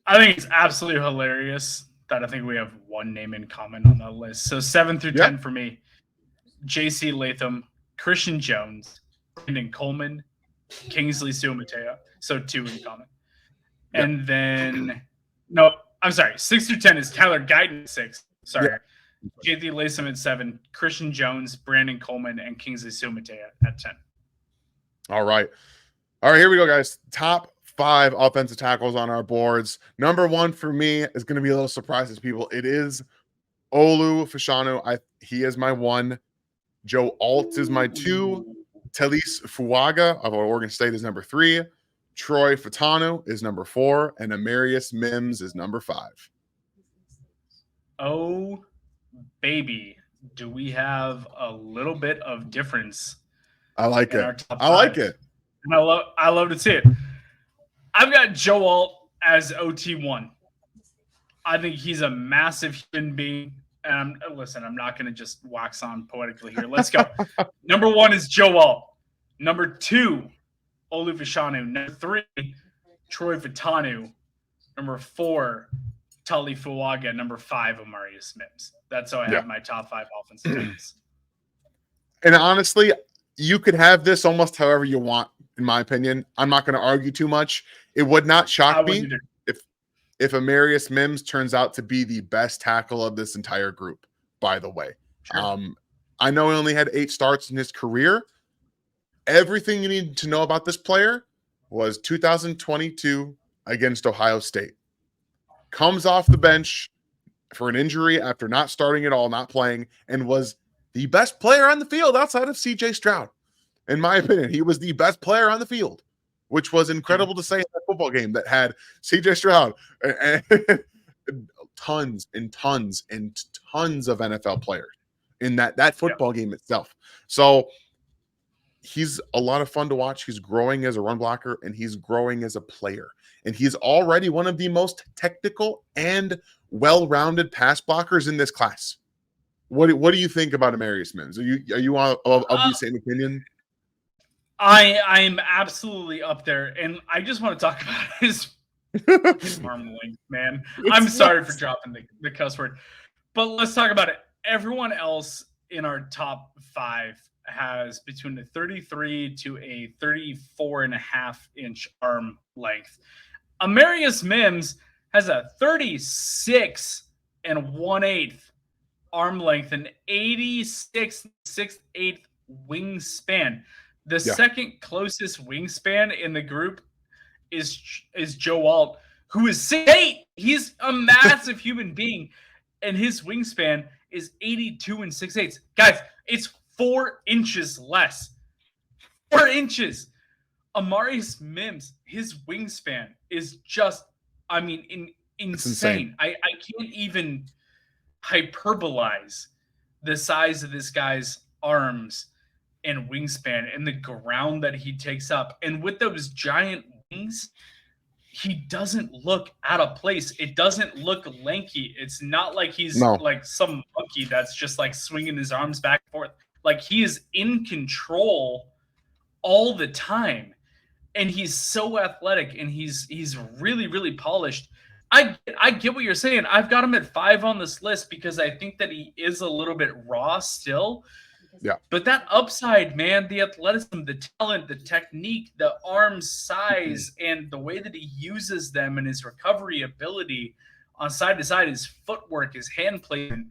I think it's absolutely hilarious that I think we have one name in common on that list. So 7 through 10 for me: JC Latham, Christian Jones, Brandon Coleman, Kingsley Suamataia. So 2 in common. And then, no, I'm sorry. 6 through 10 is Tyler Guyton at 6. Sorry. JC Latham at 7, Christian Jones, Brandon Coleman, and Kingsley Suamataia at 10.
All right. Here we go, guys. Top 5 offensive tackles on our boards. Number 1 for me is going to be a little surprise to people. It is Olu Fuaga. He is my 1. Joe Alt is my 2. Taliese Fuaga of Oregon State is number 3. Troy Fautanu is number 4, and Amarius Mims is number 5.
Oh, baby. Do we have a little bit of difference?
I like it. I like it.
And I love to see it. I've got Joe Alt as OT1. I think he's a massive human being. And listen, I'm not going to just wax on poetically here. Let's go. Number 1 is Joe Alt. Number 2, Olu Fuaga. Number 3, Troy Fautanu. Number 4, Tali Fuaga, number 5, Amarius Mims. That's how I have my top 5 offensive tackles.
And honestly, you could have this almost however you want, in my opinion. I'm not going to argue too much. It would not shock me if Amarius Mims turns out to be the best tackle of this entire group, by the way. Sure. I know he only had 8 starts in his career. Everything you need to know about this player was 2022 against Ohio State. Comes off the bench for an injury after not starting at all, not playing, and was the best player on the field outside of CJ Stroud. In my opinion, he was the best player on the field, which was incredible to say in that football game that had CJ Stroud and tons and tons and tons of NFL players in that football game itself. So he's a lot of fun to watch. He's growing as a run blocker, and he's growing as a player. And he's already one of the most technical and well-rounded pass blockers in this class. What do you think about Amarius Mims? Are you of the same opinion?
I'm absolutely up there, and I just want to talk about his arm length, man. I'm sorry for dropping the cuss word, but let's talk about it. Everyone else in our top 5 has between a 33 to a 34.5-inch arm length. Amarius Mims has a 36 1/8 arm length and 86 6/8 wingspan. The second closest wingspan in the group is Joe Alt, who is 6'8". He's a massive human being, and his wingspan is 82 6/8. Guys, it's 4 inches less. 4 inches. Amarius Mims, his wingspan is just, insane. I can't even hyperbolize the size of this guy's arms and wingspan and the ground that he takes up. And with those giant wings, he doesn't look out of place. It doesn't look lanky. It's not like he's like some monkey that's just like swinging his arms back and forth. Like, he is in control all the time. And he's so athletic, and he's really, really polished. I get what you're saying. I've got him at 5 on this list because I think that he is a little bit raw still.
Yeah.
But that upside, man, the athleticism, the talent, the technique, the arm size, and the way that he uses them and his recovery ability on side to side, his footwork, his hand placement,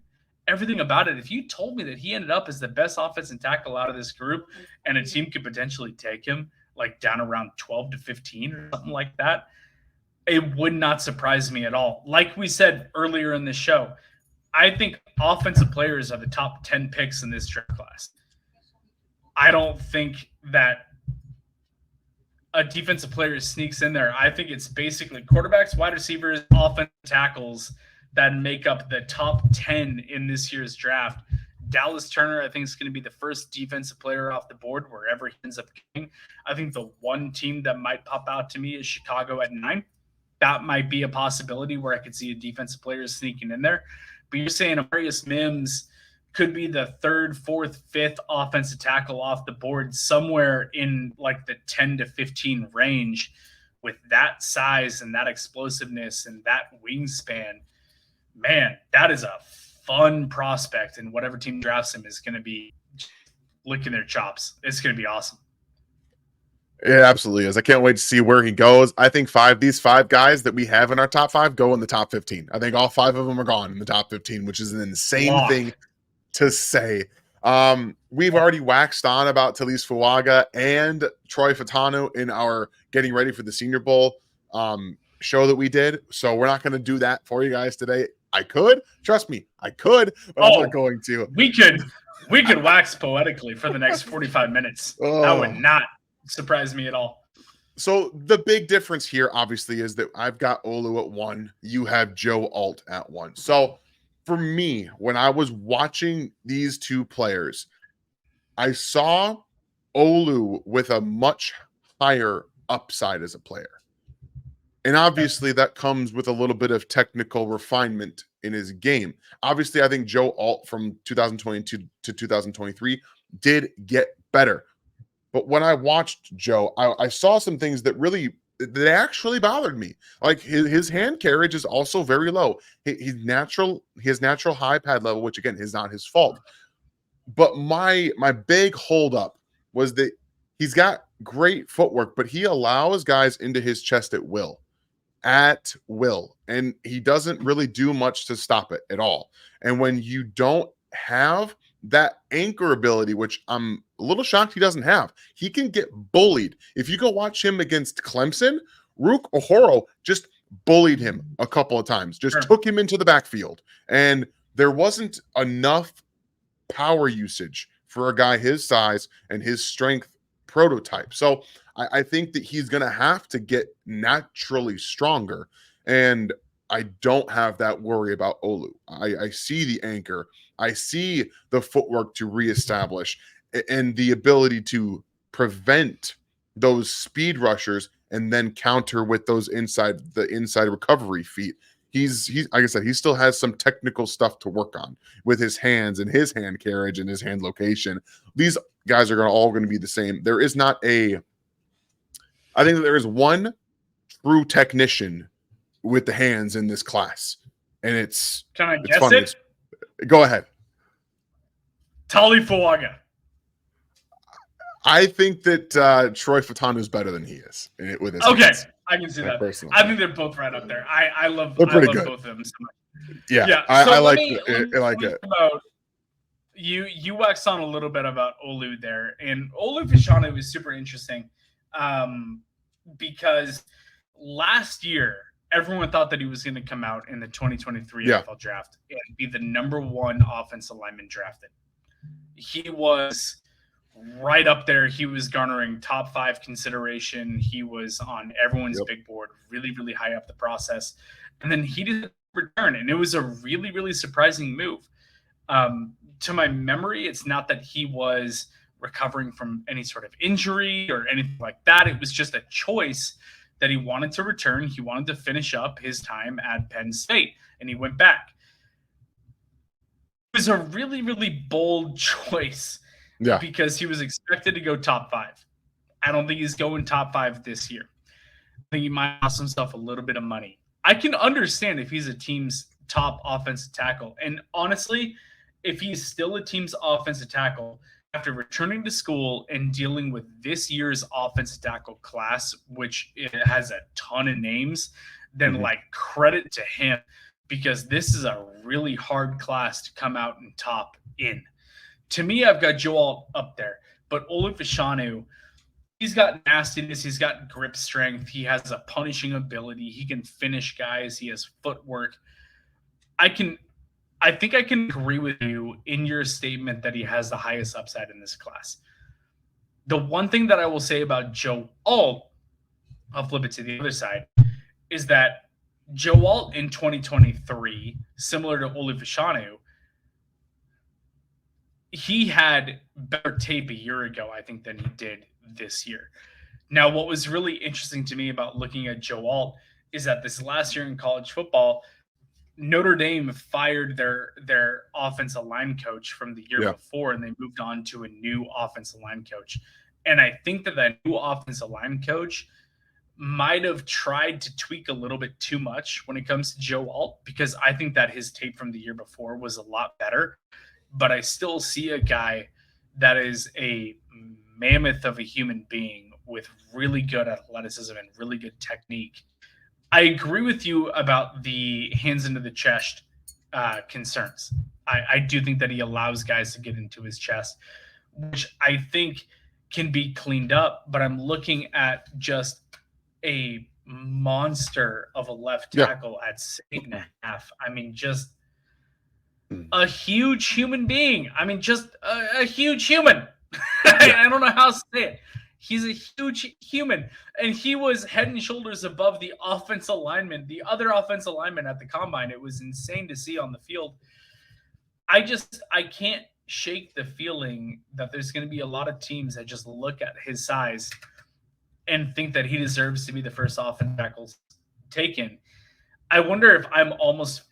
everything about it. If you told me that he ended up as the best offensive tackle out of this group and a team could potentially take him like down around 12 to 15 or something like that, it would not surprise me at all. Like we said earlier in the show, I think offensive players are the top 10 picks in this draft class. I don't think that a defensive player sneaks in there. I think it's basically quarterbacks, wide receivers, offensive tackles that make up the top 10 in this year's draft. Dallas Turner, I think, is going to be the first defensive player off the board wherever he ends up going. I think the one team that might pop out to me is Chicago at 9. That might be a possibility where I could see a defensive player sneaking in there. But you're saying Amarius Mims could be the 3rd, 4th, 5th offensive tackle off the board, somewhere in like the 10 to 15 range, with that size and that explosiveness and that wingspan. Man, that is a fun prospect, and whatever team drafts him is going to be licking their chops. It's going to be awesome.
It absolutely is. I can't wait to see where he goes. I think these 5 guys that we have in our top 5 go in the top 15. I think all 5 of them are gone in the top 15, which is an insane thing to say. We've already waxed on about Taliese Fuaga and Troy Fautanu in our getting ready for the Senior Bowl show that we did. So we're not going to do that for you guys today. I could, trust me, I could, but I'm not going to.
We could wax poetically for the next 45 minutes. That would not surprise me at all.
So the big difference here, obviously, is that I've got Olu at 1. You have Joe Alt at 1. So for me, when I was watching these 2 players, I saw Olu with a much higher upside as a player. And obviously that comes with a little bit of technical refinement in his game. Obviously, I think Joe Alt from 2022 to 2023 did get better. But when I watched Joe, I saw some things that really they actually bothered me. Like his hand carriage is also very low. His natural high pad level, which again is not his fault. But my big holdup was that he's got great footwork, but he allows guys into his chest at will. And he doesn't really do much to stop it at all. And when you don't have that anchor ability, which I'm a little shocked he doesn't have, he can get bullied. If you go watch him against Clemson, Rook Ohoro just bullied him a couple of times, just took him into the backfield. And there wasn't enough power usage for a guy his size and his strength prototype. So I think that he's going to have to get naturally stronger. And I don't have that worry about Olu. I see the anchor. I see the footwork to reestablish and the ability to prevent those speed rushers and then counter with those inside recovery feet. He's like I said, he still has some technical stuff to work on with his hands and his hand carriage and his hand location. These guys are all going to be the same. There is not I think that there is one true technician with the hands in this class, and it's.
Can I guess funny. It?
Go ahead.
Tali Fuaga.
I think that Troy Fautanu is better than he is with his
hands. I can see that. Personally. I think they're both right up there. I love both of them so much.
Yeah. I like it.
You waxed on a little bit about Olu there, and Olu Fashanu is super interesting because last year everyone thought that he was going to come out in the 2023 NFL draft and be the #1 offensive lineman drafted. He was right up there. He was garnering top 5 consideration. He was on everyone's big board, really, really high up the process. And then he didn't return, and it was a really, really surprising move. To my memory, it's not that he was recovering from any sort of injury or anything like that. It was just a choice that he wanted to return. He wanted to finish up his time at Penn State, and he went back. It was a really, really bold choice because he was expected to go top 5. I don't think he's going top 5 this year. I think he might cost himself a little bit of money. I can understand if he's a team's top offensive tackle. And honestly, if he's still a team's offensive tackle after returning to school and dealing with this year's offensive tackle class, which it has a ton of names, then credit to him, because this is a really hard class to come out and top in. To me, I've got Joel up there, but Olu Fashanu, he's got nastiness, he's got grip strength, he has a punishing ability, he can finish guys, he has footwork. I think I can agree with you in your statement that he has the highest upside in this class. The one thing that I will say about Joe Alt, I'll flip it to the other side, is that Joe Alt in 2023, similar to Olu Fashanu, he had better tape a year ago, I think, than he did this year. Now, what was really interesting to me about looking at Joe Alt is that this last year in college football, Notre Dame fired their offensive line coach from the year before, and they moved on to a new offensive line coach. And I think that new offensive line coach might have tried to tweak a little bit too much when it comes to Joe Alt, because I think that his tape from the year before was a lot better. But I still see a guy that is a mammoth of a human being with really good athleticism and really good technique. I agree with you about the hands into the chest concerns. I do think that he allows guys to get into his chest, which I think can be cleaned up. But I'm looking at just a monster of a left tackle at 8.5. I mean, just a huge human being. I mean, just a huge human. I don't know how to say it. He's a huge human, and he was head and shoulders above the offensive lineman, the other offensive lineman at the combine. It was insane to see on the field. I can't shake the feeling that there's going to be a lot of teams that just look at his size and think that he deserves to be the first offensive tackle taken. I wonder if I'm almost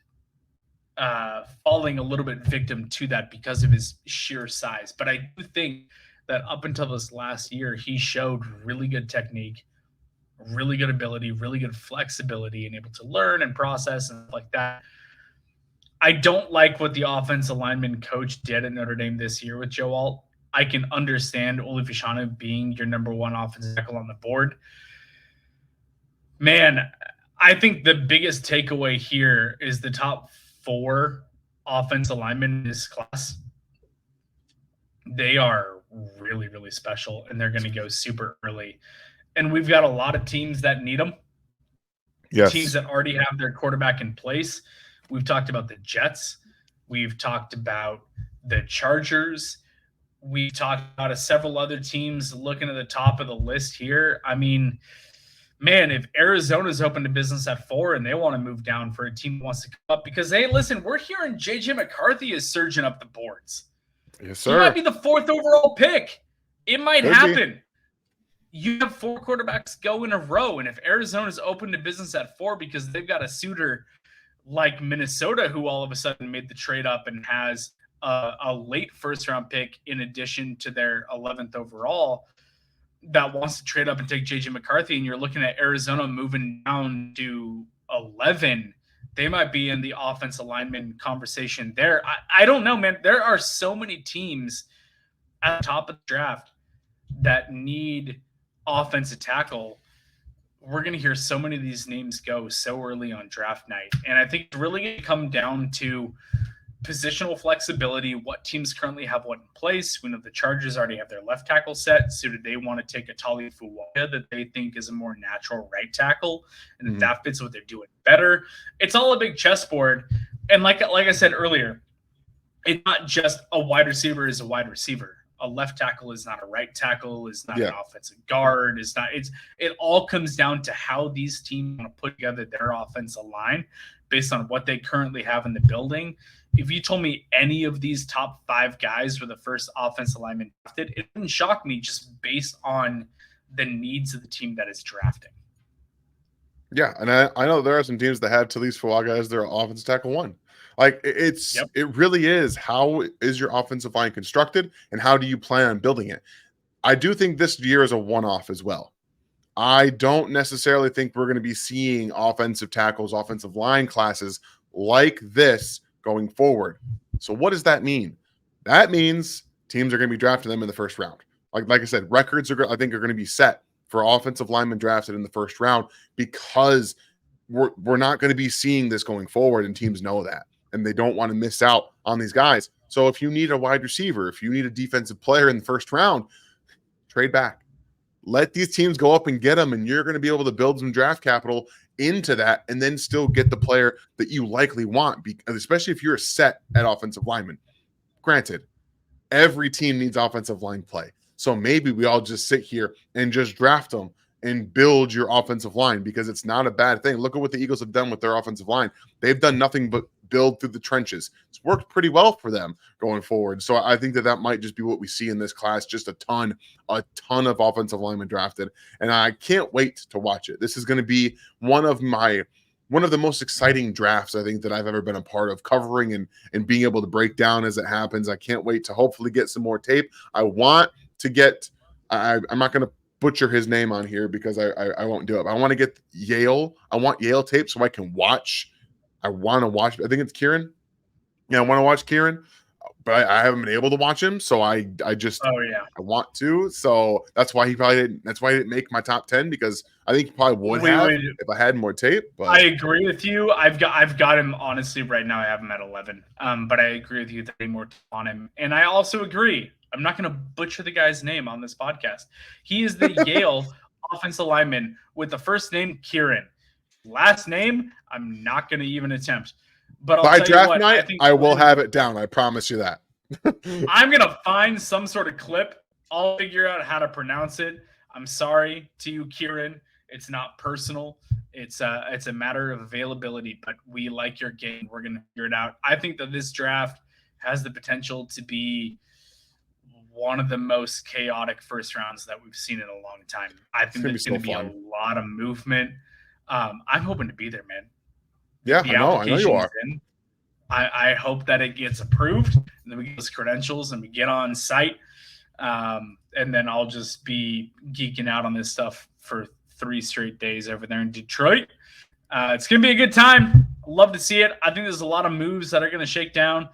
falling a little bit victim to that because of his sheer size. But I do think that up until this last year, he showed really good technique, really good ability, really good flexibility, and able to learn and process and stuff like that. I don't like what the offensive lineman coach did at Notre Dame this year with Joe Alt. I can understand Ole Fautanu being your number one offensive tackle on the board. Man, I think the biggest takeaway here is the top 4 offensive linemen in this class. They are really, really special, and they're going to go super early. And we've got a lot of teams that need them.
Yes.
Teams that already have their quarterback in place. We've talked about the Jets. We've talked about the Chargers. We've talked about several other teams looking at the top of the list here. I mean, man, if Arizona's open to business at 4 and they want to move down for a team that wants to come up, because, hey, listen, we're hearing J.J. McCarthy is surging up the boards.
Yes, sir.
He might be the 4th overall pick. It might
Could
happen.
be.
You have 4 quarterbacks go in a row, and if Arizona's open to business at 4 because they've got a suitor like Minnesota who all of a sudden made the trade up and has a late first-round pick in addition to their 11th overall that wants to trade up and take J.J. McCarthy, and you're looking at Arizona moving down to 11, they might be in the offensive lineman conversation there. I don't know, man. There are so many teams at the top of the draft that need offensive tackle. We're going to hear so many of these names go so early on draft night. And I think it's really going to come down to positional flexibility, what teams currently have what in place. We know the Chargers already have their left tackle set. So do they want to take a Taliese Fuaga that they think is a more natural right tackle? And that fits what they're doing better. It's all a big chessboard. And like I said earlier, it's not just a wide receiver is a wide receiver. A left tackle is not a right tackle, is not an offensive guard, it all comes down to how these teams want to put together their offensive line based on what they currently have in the building. If you told me any of these top 5 guys were the first offensive lineman drafted, it wouldn't shock me just based on the needs of the team that is drafting.
Yeah, and I know there are some teams that have Taliese Fuaga as their offensive tackle 1. Like it really is, how is your offensive line constructed and how do you plan on building it? I do think this year is a one-off as well. I don't necessarily think we're going to be seeing offensive tackles, offensive line classes like this going forward. So what does that mean? That means teams are going to be drafting them in the first round. Like I said, records I think are going to be set for offensive linemen drafted in the first round because we're not going to be seeing this going forward, and teams know that. And they don't want to miss out on these guys. So if you need a wide receiver, if you need a defensive player in the first round, trade back. Let these teams go up and get them, and you're going to be able to build some draft capital into that and then still get the player that you likely want, because especially if you're set at offensive lineman. Granted, every team needs offensive line play. So maybe we all just sit here and just draft them and build your offensive line, because it's not a bad thing. Look at what the Eagles have done with their offensive line. They've done nothing but build through the trenches. It's worked pretty well for them going forward. So I think that might just be what we see in this class. Just a ton of offensive linemen drafted. And I can't wait to watch it. This is going to be one of the most exciting drafts I think that I've ever been a part of, covering and being able to break down as it happens. I can't wait to hopefully get some more tape. I want to get, I'm not going to butcher his name on here because I won't do it. But I want to get Yale. I want Yale tape so I can watch. I want to watch. I think it's Kieran. Yeah, I want to watch Kieran, but I haven't been able to watch him. So I just I want to. So that's why he didn't make my top 10, because I think he probably would have if I had more tape. But
I agree with you. I've got him honestly right now. I have him at 11. But I agree with you that I need more on him. And I also agree. I'm not going to butcher the guy's name on this podcast. He is the Yale offensive lineman with the first name Kieran. Last name, I'm not going to even attempt. But
by draft night, I will have it down. I promise you that.
I'm going to find some sort of clip. I'll figure out how to pronounce it. I'm sorry to you, Kieran. It's not personal. It's a matter of availability, but we like your game. We're going to figure it out. I think that this draft has the potential to be one of the most chaotic first rounds that we've seen in a long time. I think there's going to be a lot of movement. I'm hoping to be there, man.
Yeah, I know you are.
I hope that it gets approved, and then we get those credentials and we get on site. And then I'll just be geeking out on this stuff for 3 straight days over there in Detroit. It's going to be a good time. Love to see it. I think there's a lot of moves that are going to shake down.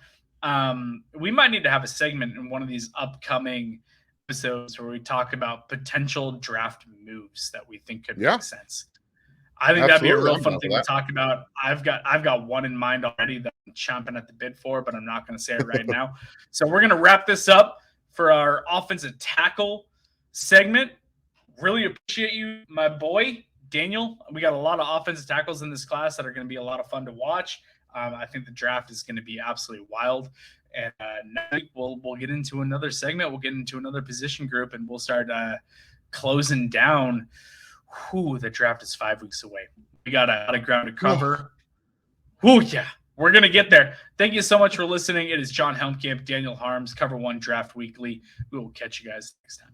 We might need to have a segment in one of these upcoming episodes where we talk about potential draft moves that we think could make sense. I think that'd be a real fun thing to talk about. I've got one in mind already that I'm chomping at the bit for, but I'm not going to say it right now. So we're going to wrap this up for our offensive tackle segment. Really appreciate you, my boy, Daniel. We got a lot of offensive tackles in this class that are going to be a lot of fun to watch. I think the draft is going to be absolutely wild. And next week we'll get into another segment. We'll get into another position group, and we'll start closing down. The draft is 5 weeks away. We got a lot of ground to cover. Yeah, we're going to get there. Thank you so much for listening. It is John Helmkamp, Daniel Harms, Cover One Draft Weekly. We will catch you guys next time.